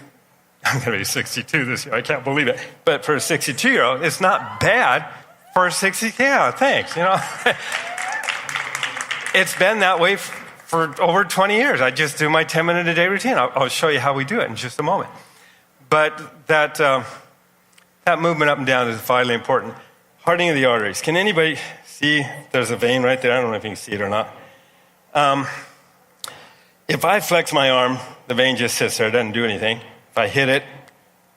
I'm going to be 62 this year, I can't believe it. But for a 62-year-old, it's not bad for a 60, yeah, thanks, It's been that way for over 20 years. I just do my 10-minute-a-day routine. I'll show you how we do it in just a moment. But that movement up and down is vitally important. Hardening of the arteries. Can anybody see there's a vein right there? I don't know if you can see it or not. If I flex my arm, the vein just sits there. It doesn't do anything. If I hit it,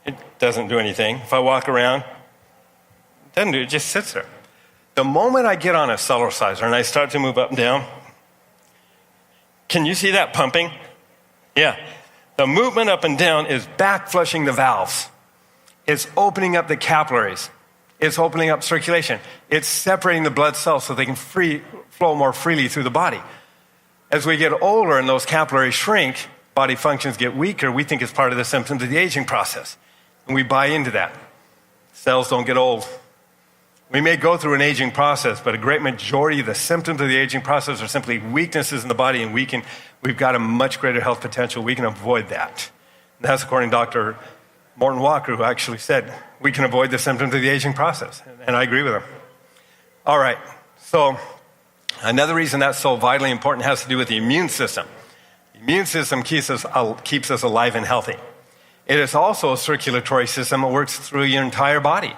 it doesn't do anything. If I walk around, it doesn't do it. It just sits there. The moment I get on a Cellercizer and I start to move up and down, can you see that pumping? Yeah. The movement up and down is back flushing the valves. It's opening up the capillaries. It's opening up circulation. It's separating the blood cells so they can flow more freely through the body. As we get older and those capillaries shrink, body functions get weaker, we think it's part of the symptoms of the aging process. And we buy into that. Cells don't get old. We may go through an aging process, but a great majority of the symptoms of the aging process are simply weaknesses in the body, and we've got a much greater health potential. We can avoid that. And that's according to Dr. Morton Walker, who actually said we can avoid the symptoms of the aging process. And I agree with him. All right, so another reason that's so vitally important has to do with the immune system. The immune system keeps us alive and healthy. It is also a circulatory system that works through your entire body.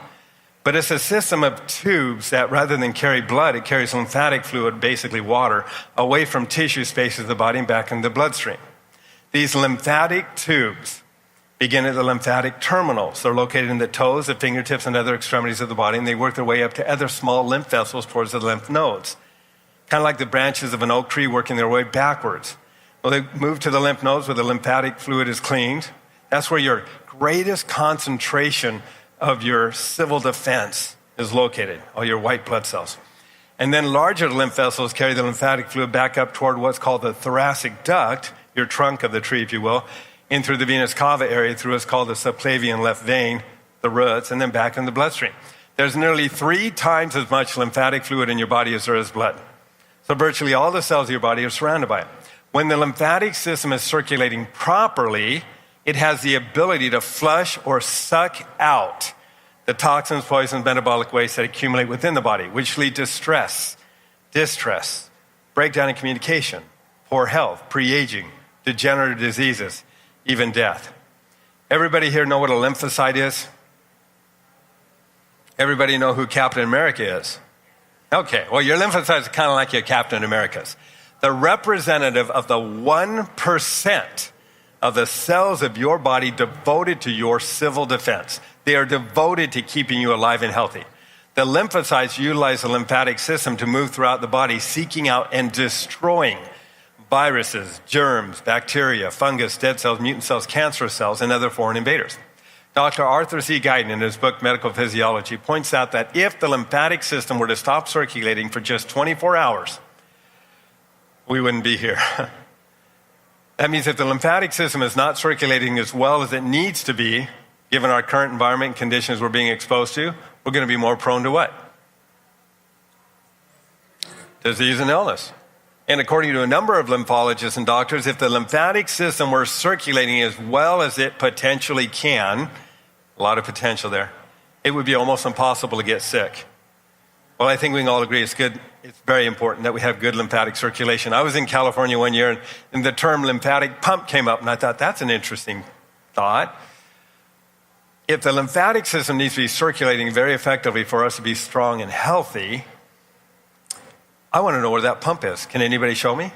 But it's a system of tubes that rather than carry blood, it carries lymphatic fluid, basically water, away from tissue spaces of the body and back into the bloodstream. These lymphatic tubes begin at the lymphatic terminals. They're located in the toes, the fingertips, and other extremities of the body, and they work their way up to other small lymph vessels towards the lymph nodes. Kind of like the branches of an oak tree working their way backwards. Well, they move to the lymph nodes where the lymphatic fluid is cleaned. That's where your greatest concentration of your civil defense is located, all your white blood cells. And then larger lymph vessels carry the lymphatic fluid back up toward what's called the thoracic duct, your trunk of the tree, if you will, in through the venous cava area through what's called the subclavian left vein, the roots, and then back in the bloodstream. There's nearly 3 times as much lymphatic fluid in your body as there is blood. So virtually all the cells of your body are surrounded by it. When the lymphatic system is circulating properly, it has the ability to flush or suck out the toxins, poisons, metabolic waste that accumulate within the body, which lead to stress, distress, breakdown in communication, poor health, pre-aging, degenerative diseases, even death. Everybody here know what a lymphocyte is? Everybody know who Captain America is? Okay, well, your lymphocytes are kind of like your Captain Americas. The representative of the 1% of the cells of your body devoted to your civil defense. They are devoted to keeping you alive and healthy. The lymphocytes utilize the lymphatic system to move throughout the body, seeking out and destroying viruses, germs, bacteria, fungus, dead cells, mutant cells, cancerous cells, and other foreign invaders. Dr. Arthur C. Guyton, in his book, Medical Physiology, points out that if the lymphatic system were to stop circulating for just 24 hours, we wouldn't be here. That means if the lymphatic system is not circulating as well as it needs to be, given our current environment and conditions we're being exposed to, we're going to be more prone to what? Disease and illness. And according to a number of lymphologists and doctors, if the lymphatic system were circulating as well as it potentially can, a lot of potential there, it would be almost impossible to get sick. Well, I think we can all agree it's good. It's very important that we have good lymphatic circulation. I was in California one year, and the term lymphatic pump came up, and I thought, that's an interesting thought. If the lymphatic system needs to be circulating very effectively for us to be strong and healthy, I want to know where that pump is. Can anybody show me?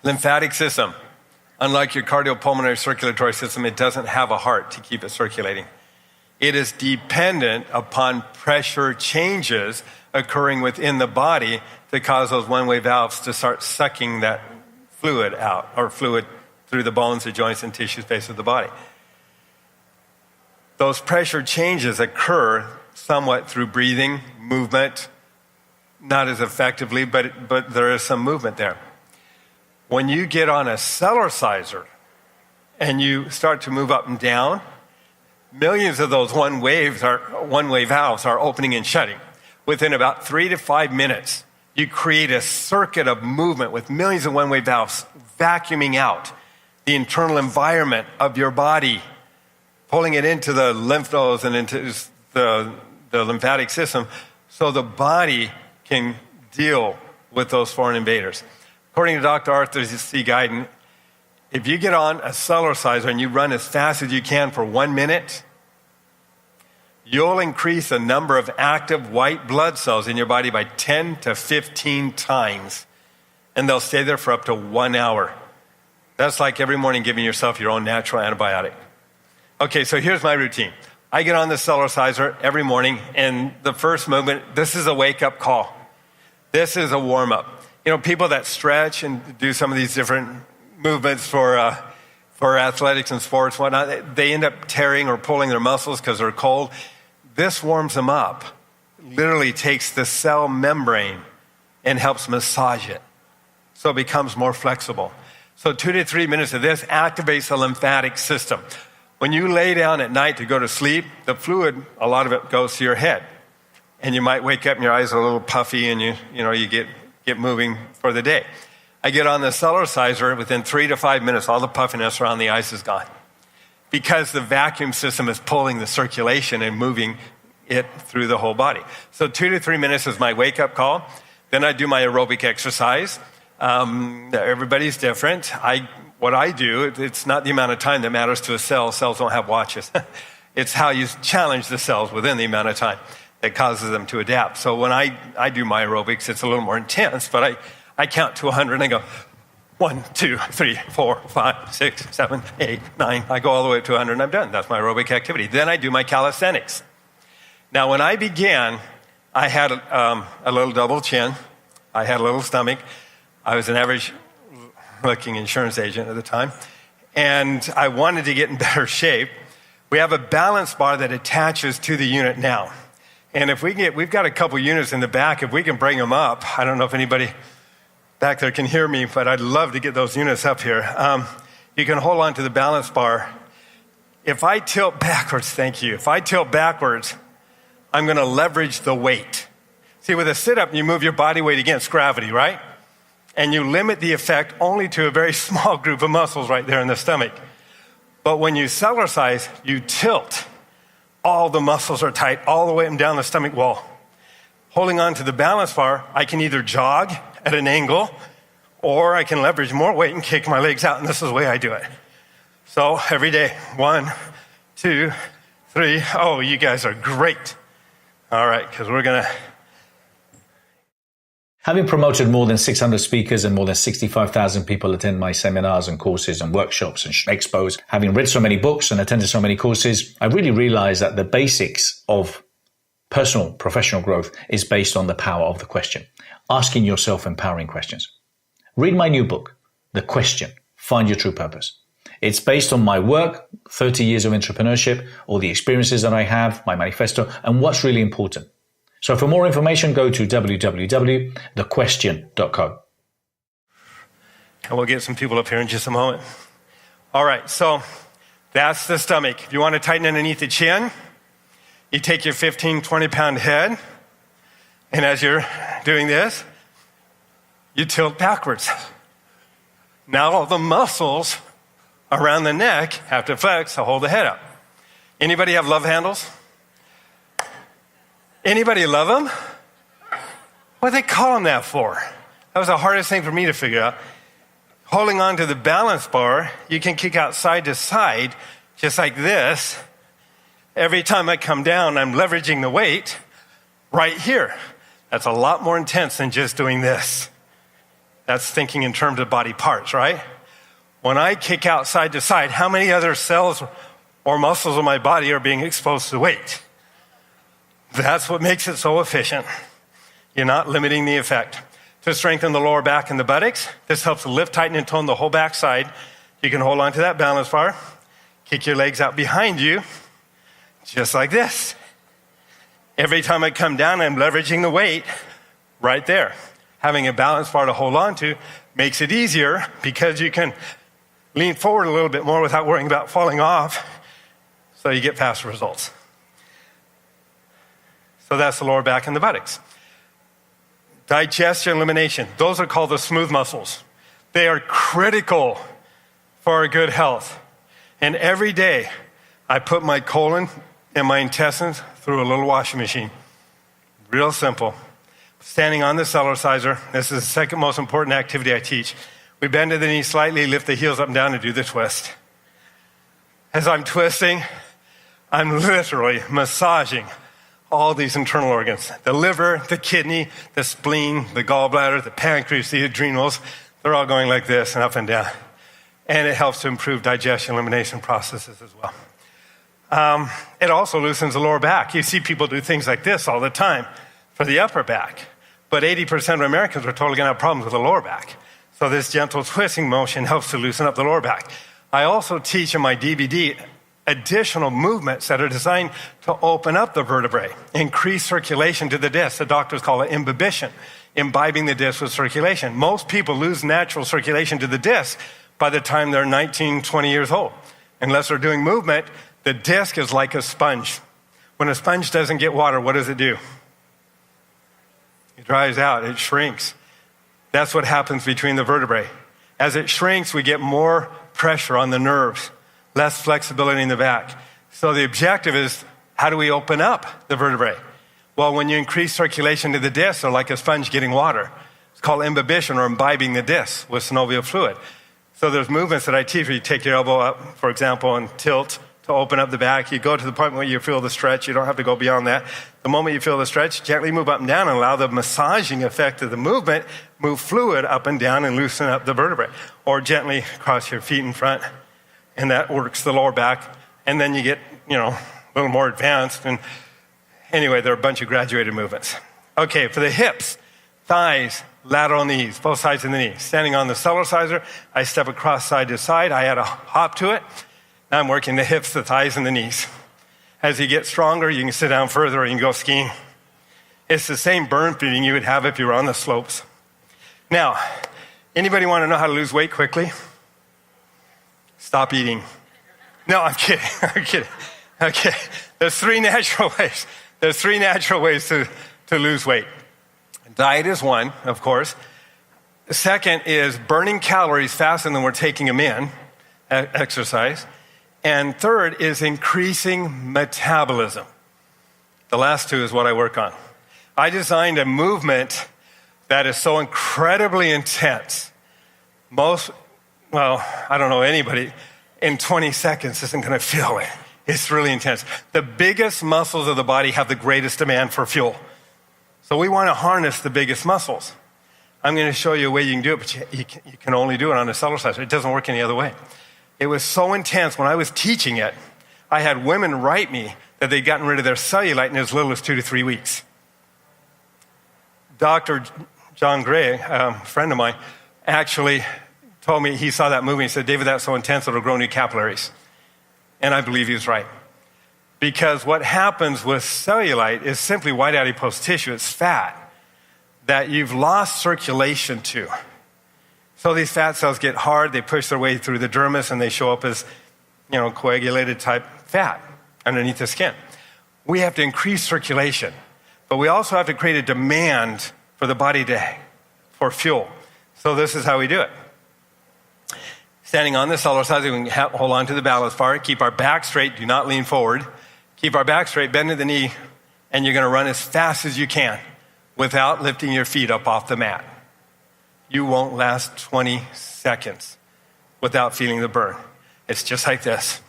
Lymphatic system. Unlike your cardiopulmonary circulatory system, it doesn't have a heart to keep it circulating. It is dependent upon pressure changes occurring within the body to cause those one-way valves to start sucking that fluid out, or fluid through the bones, the joints, and tissue space of the body. Those pressure changes occur somewhat through breathing, movement, not as effectively, but there is some movement there. When you get on a Cellercizer and you start to move up and down, millions of those one-way valves are opening and shutting. Within about 3 to 5 minutes, you create a circuit of movement with millions of one-way valves vacuuming out the internal environment of your body, pulling it into the lymph nodes and into the lymphatic system so the body can deal with those foreign invaders. According to Dr. Arthur C. Guyton, if you get on a Cellercizer and you run as fast as you can for 1 minute, you'll increase the number of active white blood cells in your body by 10 to 15 times, and they'll stay there for up to 1 hour. That's like every morning giving yourself your own natural antibiotic. Okay, so here's my routine. I get on the Cellercizer every morning, and the first movement, this is a wake-up call. This is a warm-up. You know, people that stretch and do some of these different movements for athletics and sports, whatnot, they end up tearing or pulling their muscles because they're cold. This warms them up. Literally takes the cell membrane and helps massage it so it becomes more flexible. So 2 to 3 minutes of this activates the lymphatic system. When you lay down at night to go to sleep, the fluid, a lot of it goes to your head. And you might wake up and your eyes are a little puffy and you get moving for the day. I get on the Cellercizer, within 3 to 5 minutes, all the puffiness around the eyes is gone. Because the vacuum system is pulling the circulation and moving it through the whole body. So 2 to 3 minutes is my wake-up call. Then I do my aerobic exercise. Everybody's different. What I do, it's not the amount of time that matters to a cell. Cells don't have watches. It's how you challenge the cells within the amount of time that causes them to adapt. So when I do my aerobics, it's a little more intense, but I count to 100 and I go 1, 2, 3, 4, 5, 6, 7, 8, 9. I go all the way up to 100 and I'm done. That's my aerobic activity. Then I do my calisthenics. Now, when I began, I had a little double chin. I had a little stomach. I was an average-looking insurance agent at the time, and I wanted to get in better shape. We have a balance bar that attaches to the unit now. And if we've got a couple units in the back, if we can bring them up, I don't know if anybody back there can hear me, but I'd love to get those units up here. You can hold on to the balance bar. If I tilt backwards, thank you. If I tilt backwards, I'm going to leverage the weight. See, with a sit-up, you move your body weight against gravity, right? And you limit the effect only to a very small group of muscles right there in the stomach. But when you Cellercize, you tilt. All the muscles are tight all the way down the stomach wall. Holding on to the balance bar, I can either jog at an angle, or I can leverage more weight and kick my legs out, and this is the way I do it. So every day, 1, 2, 3. Oh, you guys are great. All right, because we're going to... Having promoted more than 600 speakers and more than 65,000 people attend my seminars and courses and workshops and expos, having read so many books and attended so many courses, I really realized that the basics of personal, professional growth is based on the power of the question. Asking yourself empowering questions. Read my new book, The Question, Find Your True Purpose. It's based on my work, 30 years of entrepreneurship, all the experiences that I have, my manifesto, and what's really important. So for more information, go to www.thequestion.co. And we'll get some people up here in just a moment. All right, so that's the stomach. If you want to tighten underneath the chin, you take your 15, 20-pound head, and as you're doing this, you tilt backwards. Now all the muscles around the neck have to flex to hold the head up. Anybody have love handles? Anybody love them? What do they call them that for? That was the hardest thing for me to figure out. Holding on to the balance bar, you can kick out side to side, just like this. Every time I come down, I'm leveraging the weight right here. That's a lot more intense than just doing this. That's thinking in terms of body parts, right? When I kick out side to side, how many other cells or muscles of my body are being exposed to weight? That's what makes it so efficient. You're not limiting the effect. To strengthen the lower back and the buttocks, this helps lift, tighten, and tone the whole backside You can hold on to that balance bar, kick your legs out behind you, just like this. Every time I come down, I'm leveraging the weight right there. Having a balance bar to hold on to makes it easier because you can lean forward a little bit more without worrying about falling off, so you get faster results. So that's the lower back and the buttocks. Digestion, elimination, those are called the smooth muscles. They are critical for our good health. And every day, I put my colon and my intestines through a little washing machine. Real simple. Standing on the Cellercizer, this is the second most important activity I teach. We bend to the knee slightly, lift the heels up and down, and do the twist. As I'm twisting, I'm literally massaging all these internal organs. The liver, the kidney, the spleen, the gallbladder, the pancreas, the adrenals, they're all going like this and up and down. And it helps to improve digestion, elimination processes as well. It also loosens the lower back. You see people do things like this all the time for the upper back. But 80% of Americans are totally going to have problems with the lower back. So this gentle twisting motion helps to loosen up the lower back. I also teach in my DVD additional movements that are designed to open up the vertebrae, increase circulation to the disc. The doctors call it imbibition, imbibing the disc with circulation. Most people lose natural circulation to the disc by the time they're 19, 20 years old. Unless they're doing movement, the disc is like a sponge. When a sponge doesn't get water, what does it do? It dries out, it shrinks. That's what happens between the vertebrae. As it shrinks, we get more pressure on the nerves, less flexibility in the back. So the objective is, how do we open up the vertebrae? Well, when you increase circulation to the disc, they're like a sponge getting water. It's called imbibition or imbibing the disc with synovial fluid. So there's movements that I teach where you take your elbow up, for example, and tilt to open up the back. You go to the point where you feel the stretch. You don't have to go beyond that. The moment you feel the stretch, gently move up and down and allow the massaging effect of the movement, move fluid up and down and loosen up the vertebrae. Or gently cross your feet in front, and that works the lower back. And then you get, a little more advanced. And anyway, there are a bunch of graduated movements. Okay, for the hips, thighs, lateral knees, both sides of the knee. Standing on the Cellercizer, I step across side to side. I add a hop to it. Now I'm working the hips, the thighs, and the knees. As you get stronger, you can sit down further or you can go skiing. It's the same burn feeling you would have if you were on the slopes. Now, anybody want to know how to lose weight quickly? Stop eating. No, I'm kidding. I'm kidding. Okay. There's three natural ways. There's three natural ways to lose weight. Diet is one, of course. The second is burning calories faster than we're taking them in, exercise. And third is increasing metabolism. The last two is what I work on. I designed a movement that is so incredibly intense. I don't know anybody in 20 seconds isn't going to feel it. It's really intense. The biggest muscles of the body have the greatest demand for fuel. So we want to harness the biggest muscles. I'm going to show you a way you can do it, but you can only do it on a Cellercizer. It doesn't work any other way. It was so intense. When I was teaching it, I had women write me that they'd gotten rid of their cellulite in as little as 2 to 3 weeks. Dr. John Gray, a friend of mine, actually told me he saw that movie and said, David, that's so intense it'll grow new capillaries. And I believe he was right. Because what happens with cellulite is simply white adipose tissue. It's fat that you've lost circulation to. So these fat cells get hard, they push their way through the dermis, and they show up as, coagulated type fat underneath the skin. We have to increase circulation, but we also have to create a demand for the body for fuel. So this is how we do it. Standing on the Cellercizer, we can hold on to the balance bar, keep our back straight, do not lean forward. Keep our back straight, bend to the knee, and you're going to run as fast as you can without lifting your feet up off the mat. You won't last 20 seconds without feeling the burn. It's just like this.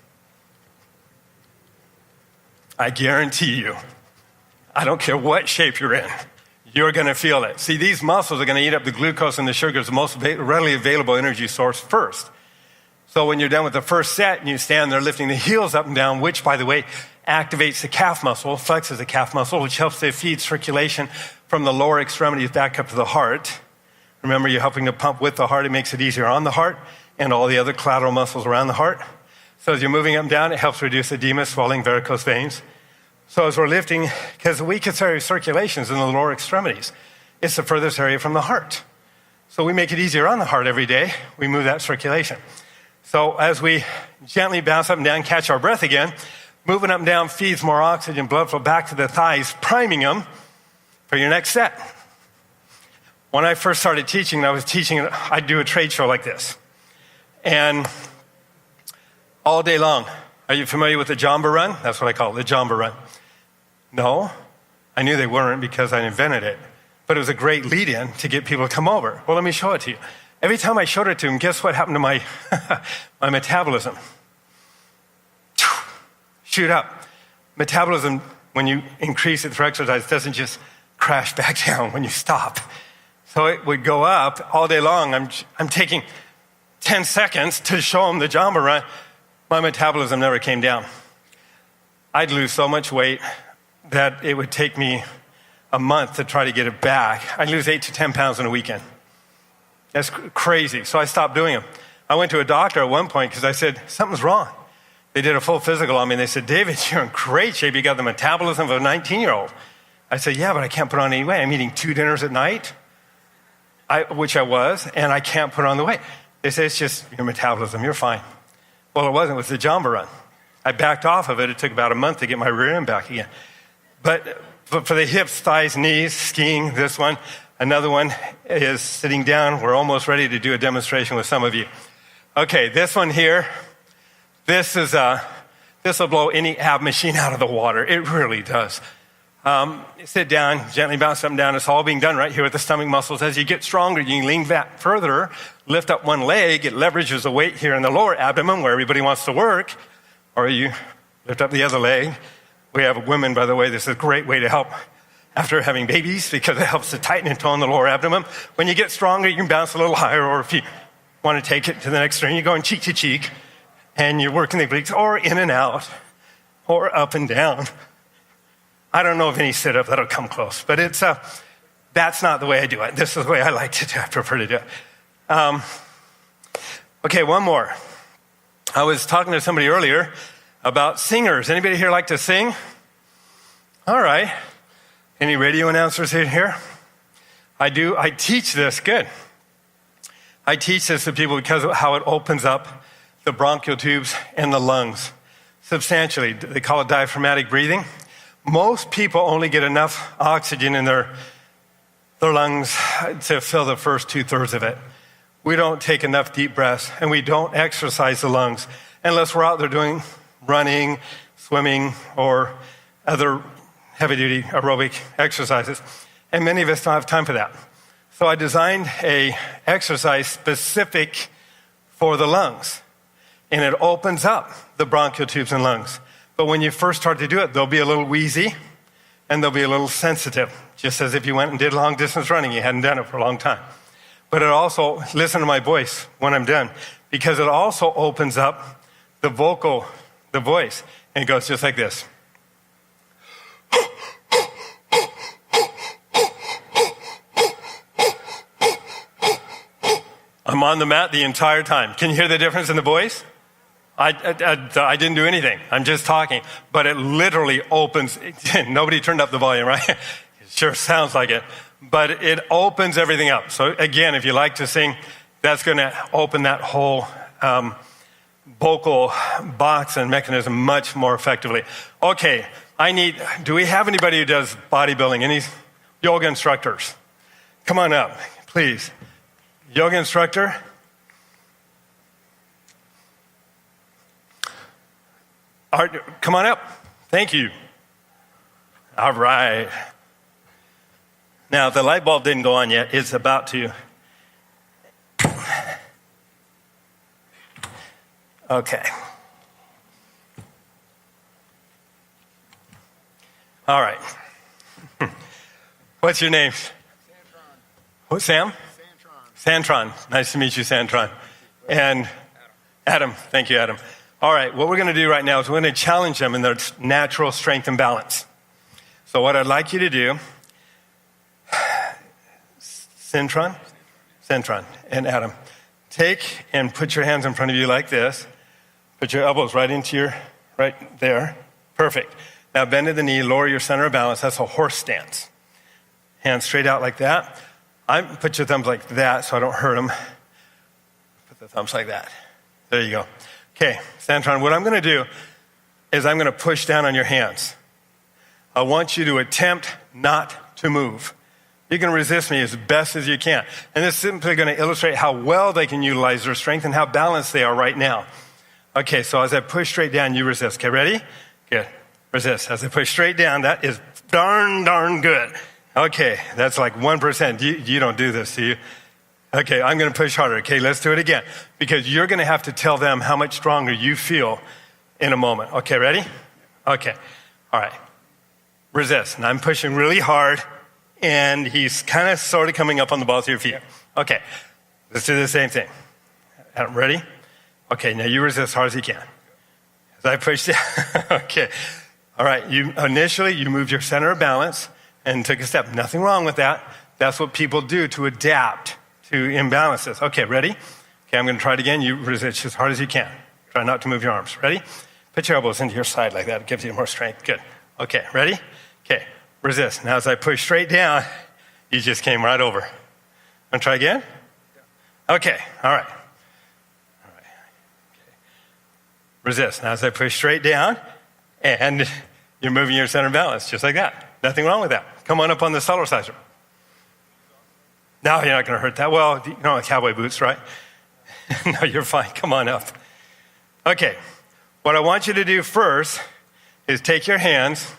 I guarantee you, I don't care what shape you're in, you're going to feel it. See, these muscles are going to eat up the glucose and the sugars, the most readily available energy source first. So when you're done with the first set and you stand there lifting the heels up and down, which, by the way, activates the calf muscle, flexes the calf muscle, which helps to feed circulation from the lower extremities back up to the heart. Remember, you're helping to pump with the heart. It makes it easier on the heart. and all the other collateral muscles around the heart. So as you're moving up and down, it helps reduce edema, swelling, varicose veins. So as we're lifting, because the weakest area of circulation is in the lower extremities, it's the furthest area from the heart. So we make it easier on the heart every day. We move that circulation. So as we gently bounce up and down, catch our breath again, moving up and down feeds more oxygen, blood flow back to the thighs, priming them for your next set. When I first started teaching, I'd do a trade show like this. And all day long, are you familiar with the Jamba run? That's what I call it, the Jamba run. No, I knew they weren't because I invented it. But it was a great lead-in to get people to come over. Well, let me show it to you. Every time I showed it to them, guess what happened to my my metabolism? Shoot up. Metabolism, when you increase it through exercise, doesn't just crash back down when you stop. So it would go up all day long. I'm taking 10 seconds to show them the Jamba run. My metabolism never came down. I'd lose so much weight that it would take me a month to try to get it back. I'd lose 8 to 10 pounds in a weekend. That's crazy. So I stopped doing them. I went to a doctor at one point because I said, something's wrong. They did a full physical on me and they said, David, you're in great shape. You got the metabolism of a 19-year-old. I said, yeah, but I can't put on any weight. I'm eating 2 dinners at night, which I was, and I can't put on the weight. They say, it's just your metabolism. You're fine. Well, it wasn't. It was the Jamba run. I backed off of it. It took about a month to get my rear end back again. But for the hips, thighs, knees, skiing, this one, another one is sitting down. We're almost ready to do a demonstration with some of you. Okay, this one here, this will blow any ab machine out of the water. It really does. Sit down, gently bounce up and down. It's all being done right here with the stomach muscles. As you get stronger, you can lean back further, lift up one leg. It leverages the weight here in the lower abdomen where everybody wants to work. Or you lift up the other leg. We have women, by the way, this is a great way to help after having babies because it helps to tighten and tone the lower abdomen. When you get stronger, you can bounce a little higher, or if you want to take it to the next extreme, you're going cheek to cheek and you're working the obliques, or in and out, or up and down. I don't know of any sit-up that'll come close, but that's not the way I do it. This is the way I like to do it. I prefer to do it. Okay, one more. I was talking to somebody earlier about singers. Anybody here like to sing? All right. Any radio announcers in here? I do. I teach this. Good. I teach this to people because of how it opens up the bronchial tubes and the lungs substantially. They call it diaphragmatic breathing. Most people only get enough oxygen in their lungs to fill the first 2/3 of it. We don't take enough deep breaths, and we don't exercise the lungs unless we're out there doing running, swimming, or other heavy-duty aerobic exercises. And many of us don't have time for that. So I designed an exercise specific for the lungs, and it opens up the bronchial tubes and lungs. But when you first start to do it, they'll be a little wheezy, and they'll be a little sensitive, just as if you went and did long-distance running. You hadn't done it for a long time. But it also, listen to my voice when I'm done, because it also opens up the voice, and it goes just like this. I'm on the mat the entire time. Can you hear the difference in the voice? I didn't do anything. I'm just talking. But it literally opens. Nobody turned up the volume, right? It sure sounds like it. But it opens everything up. So again, if you like to sing, that's going to open that whole vocal box and mechanism much more effectively. Okay, do we have anybody who does bodybuilding? Any yoga instructors? Come on up, please. Yoga instructor? Come on up. Thank you. All right. Now, the light bulb didn't go on yet. It's about to. Okay. All right. What's your name? Santron. What, Sam? Santron. Nice to meet you, Santron. And Adam. Thank you, Adam. All right. What we're going to do right now is we're going to challenge them in their natural strength and balance. So what I'd like you to do, Santron and Adam, take and put your hands in front of you like this. Put your elbows right there. Perfect. Now bend to the knee, lower your center of balance. That's a horse stance. Hands straight out like that. Put your thumbs like that so I don't hurt them. Put the thumbs like that. There you go. Okay, Santron, what I'm going to do is I'm going to push down on your hands. I want you to attempt not to move. You can resist me as best as you can. And this is simply going to illustrate how well they can utilize their strength and how balanced they are right now. Okay, so as I push straight down, you resist. Okay, ready? Good. Resist. As I push straight down, that is darn good. Okay, that's like 1%. You don't do this, do you? Okay, I'm going to push harder. Okay, let's do it again. Because you're going to have to tell them how much stronger you feel in a moment. Okay, ready? Okay. All right. Resist. And I'm pushing really hard, and he's kind of sort of coming up on the balls of your feet. Okay, let's do the same thing. Ready? Okay, now you resist as hard as you can. As I push down. Okay. All right, initially you moved your center of balance and took a step. Nothing wrong with that. That's what people do to adapt to imbalances. Okay, ready? Okay, I'm going to try it again. You resist as hard as you can. Try not to move your arms. Ready? Put your elbows into your side like that. It gives you more strength. Good. Okay, ready? Okay, resist. Now as I push straight down, you just came right over. Want to try again? Okay, all right. Okay. Resist. Now as I push straight down, and you're moving your center of balance just like that. Nothing wrong with that. Come on up on the Cellercizer. No, you're not going to hurt that. Well, you know, cowboy boots, right? No, you're fine. Come on up. Okay. What I want you to do first is take your hands,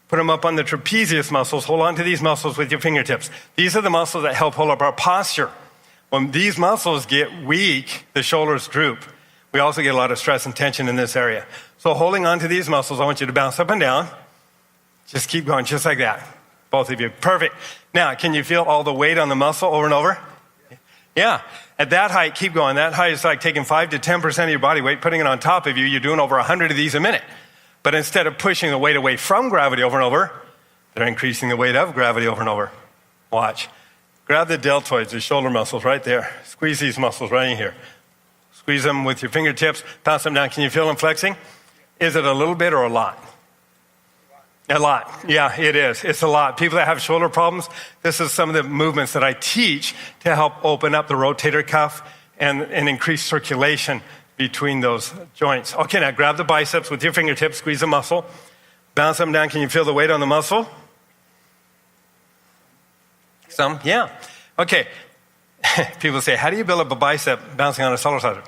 put them up on the trapezius muscles. Hold on to these muscles with your fingertips. These are the muscles that help hold up our posture. When these muscles get weak, the shoulders droop. We also get a lot of stress and tension in this area. So holding on to these muscles, I want you to bounce up and down. Just keep going, just like that. Both of you. Perfect. Now, can you feel all the weight on the muscle over and over? Yeah. At that height, keep going. That height is like taking 5 to 10% of your body weight, putting it on top of you. You're doing over 100 of these a minute. But instead of pushing the weight away from gravity over and over, they're increasing the weight of gravity over and over. Watch. Grab the deltoids, the shoulder muscles right there. Squeeze these muscles right in here. Squeeze them with your fingertips, bounce them down. Can you feel them flexing? Is it a little bit or a lot? A lot. Yeah, it is. It's a lot. People that have shoulder problems, this is some of the movements that I teach to help open up the rotator cuff and increase circulation between those joints. Okay, now grab the biceps with your fingertips, squeeze the muscle, bounce them down. Can you feel the weight on the muscle? Some? Yeah. Okay. People say, how do you build up a bicep bouncing on a Cellercizer?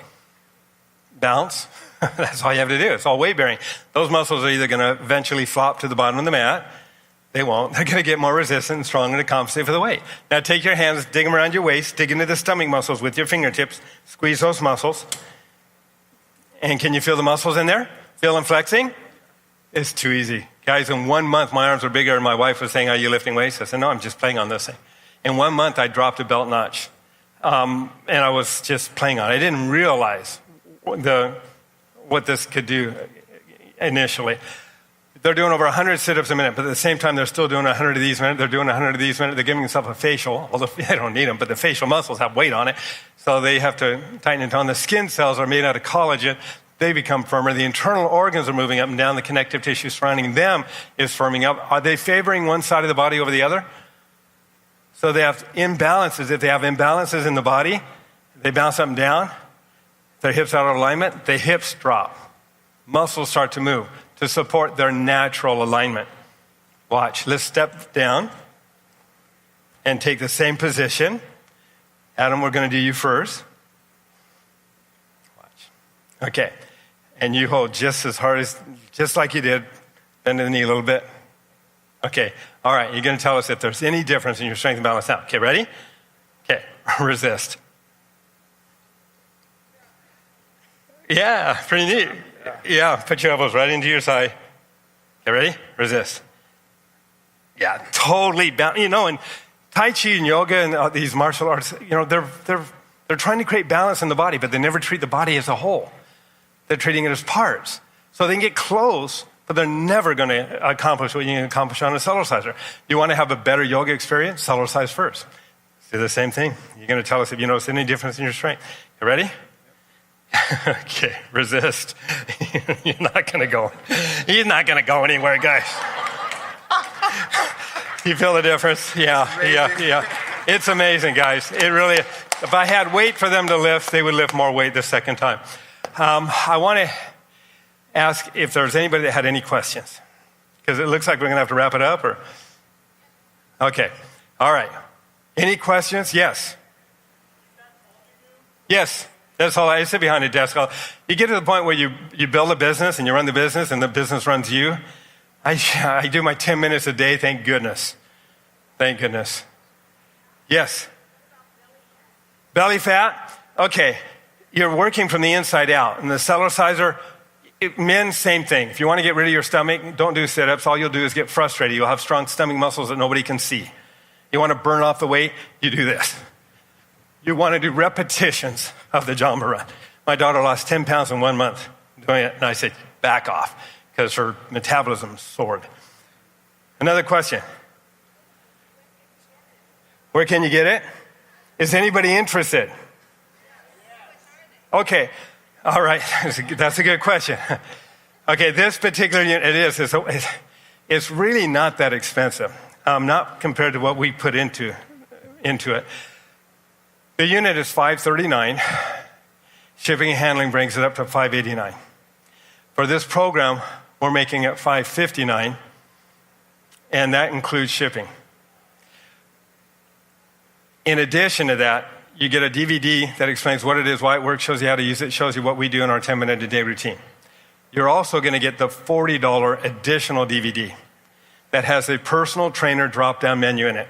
Bounce. That's all you have to do. It's all weight bearing. Those muscles are either going to eventually flop to the bottom of the mat. They won't. They're going to get more resistant and stronger to compensate for the weight. Now take your hands, dig them around your waist, dig into the stomach muscles with your fingertips, squeeze those muscles. And can you feel the muscles in there? Feel them flexing? It's too easy. Guys, in 1 month, my arms were bigger, and my wife was saying, are you lifting weights? I said, no, I'm just playing on this thing. In 1 month, I dropped a belt notch. And I was just playing on it. I didn't realize what this could do initially. They're doing over 100 sit-ups a minute, but at the same time, they're still doing 100 of these a minute. They're doing 100 of these a minute. They're giving themselves a facial, although they don't need them, but the facial muscles have weight on it, so they have to tighten it down. The skin cells are made out of collagen. They become firmer. The internal organs are moving up and down. The connective tissue surrounding them is firming up. Are they favoring one side of the body over the other? So they have imbalances. If they have imbalances in the body, they bounce up and down. Their hips out of alignment, the hips drop. Muscles start to move to support their natural alignment. Watch. Let's step down and take the same position. Adam, we're going to do you first. Watch. Okay. And you hold just as hard just like you did. Bend the knee a little bit. Okay. All right. You're going to tell us if there's any difference in your strength and balance now. Okay. Ready? Okay. Resist. Yeah, pretty neat. Yeah, put your elbows right into your side. Okay, ready? Resist. Yeah, totally. You know, in Tai Chi and yoga and these martial arts, you know, they're trying to create balance in the body, but they never treat the body as a whole. They're treating it as parts. So they can get close, but they're never going to accomplish what you can accomplish on a Cellercizer. You want to have a better yoga experience? Cellercize first. Do the same thing. You're going to tell us if you notice any difference in your strength. You ready? Okay, resist. You're not going to go. He's not going to go anywhere, guys. You feel the difference? Yeah. It's amazing, guys. It really, if I had weight for them to lift, they would lift more weight the second time. I want to ask if there's anybody that had any questions, because it looks like we're going to have to wrap it up. Or okay, all right. Any questions? Yes. Yes. That's all. I sit behind a desk. You get to the point where you build a business and you run the business and the business runs you. I do my 10 minutes a day. Thank goodness. Thank goodness. Yes. Belly fat? Okay. You're working from the inside out. And the Cellercizer, men, same thing. If you want to get rid of your stomach, don't do sit-ups. All you'll do is get frustrated. You'll have strong stomach muscles that nobody can see. You want to burn off the weight? You do this. You want to do repetitions of the Jamba run. My daughter lost 10 pounds in 1 month doing it, and I said, back off, because her metabolism soared. Another question. Where can you get it? Is anybody interested? Okay, all right, that's a good question. Okay, this particular unit, it's really not that expensive, not compared to what we put into it. The unit is $539. Shipping and handling brings it up to $589. For this program, we're making it $559, and that includes shipping. In addition to that, you get a DVD that explains what it is, why it works, shows you how to use it, shows you what we do in our 10-minute-a-day routine. You're also going to get the $40 additional DVD that has a personal trainer drop-down menu in it.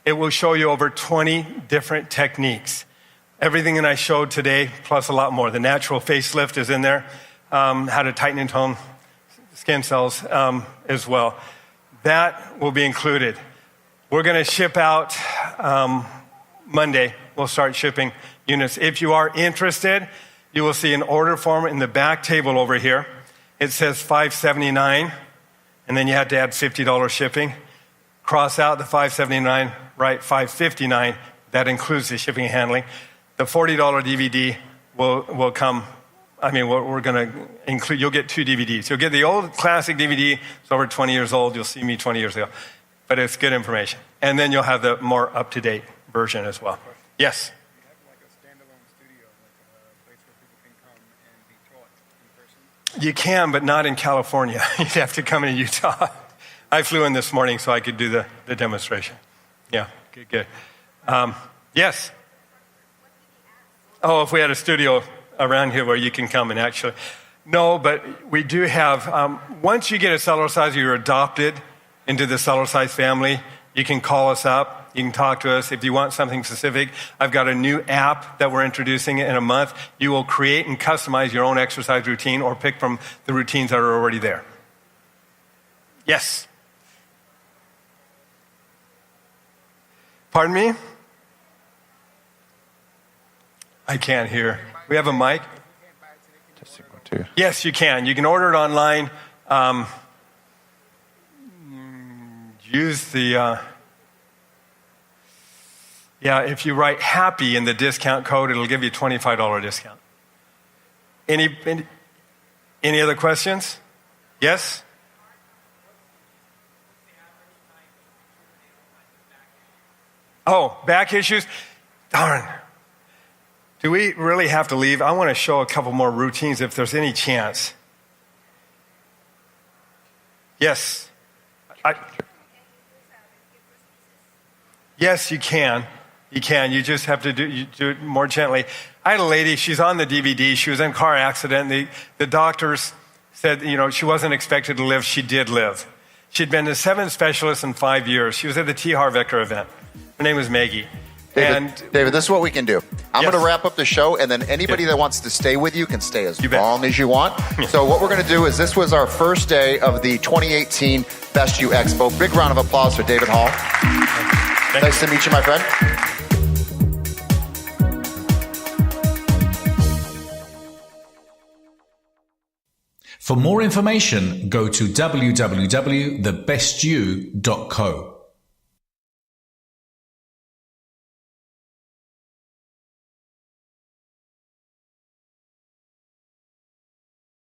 It will show you over 20 different techniques. Everything that I showed today, plus a lot more. The natural facelift is in there, how to tighten and tone skin cells as well. That will be included. We're going to ship out Monday. We'll start shipping units. If you are interested, you will see an order form in the back table over here. It says $579, and then you have to add $50 shipping. Cross out the $579, write $559. That includes the shipping and handling. The $40 DVD will come. I mean, we're going to include, you'll get 2 DVDs. You'll get the old classic DVD. It's over 20 years old. You'll see me 20 years ago. But it's good information. And then you'll have the more up-to-date version as well. Yes? You have like a standalone studio, like a place where people can come and be taught in person? You can, but not in California. You'd have to come in Utah. I flew in this morning so I could do the demonstration. Yeah, good. Yes? Oh, if we had a studio around here where you can come and actually. No, but we do have, once you get a Cellercize, you're adopted into the Cellercize family. You can call us up. You can talk to us. If you want something specific, I've got a new app that we're introducing in a month. You will create and customize your own exercise routine or pick from the routines that are already there. Yes? Pardon me? I can't hear. We have a mic? Yes, you can. You can order it online. Use the, if you write happy in the discount code, it'll give you a $25 discount. Any other questions? Yes? Oh, back issues? Darn. Do we really have to leave? I want to show a couple more routines if there's any chance. Yes. Yes, you can. You can. You just have to do it more gently. I had a lady, she's on the DVD. She was in a car accident. The doctors said, she wasn't expected to live. She did live. She'd been to 7 specialists in 5 years. She was at the T. Harv Eker event. Her name was Maggie. David, this is what we can do. I'm going to wrap up the show, and then anybody that wants to stay with you can stay as long as you want. So what we're going to do is this was our first day of the 2018 Best You Expo. Big round of applause for David Hall. Nice to meet you, my friend. For more information, go to www.thebestyou.co.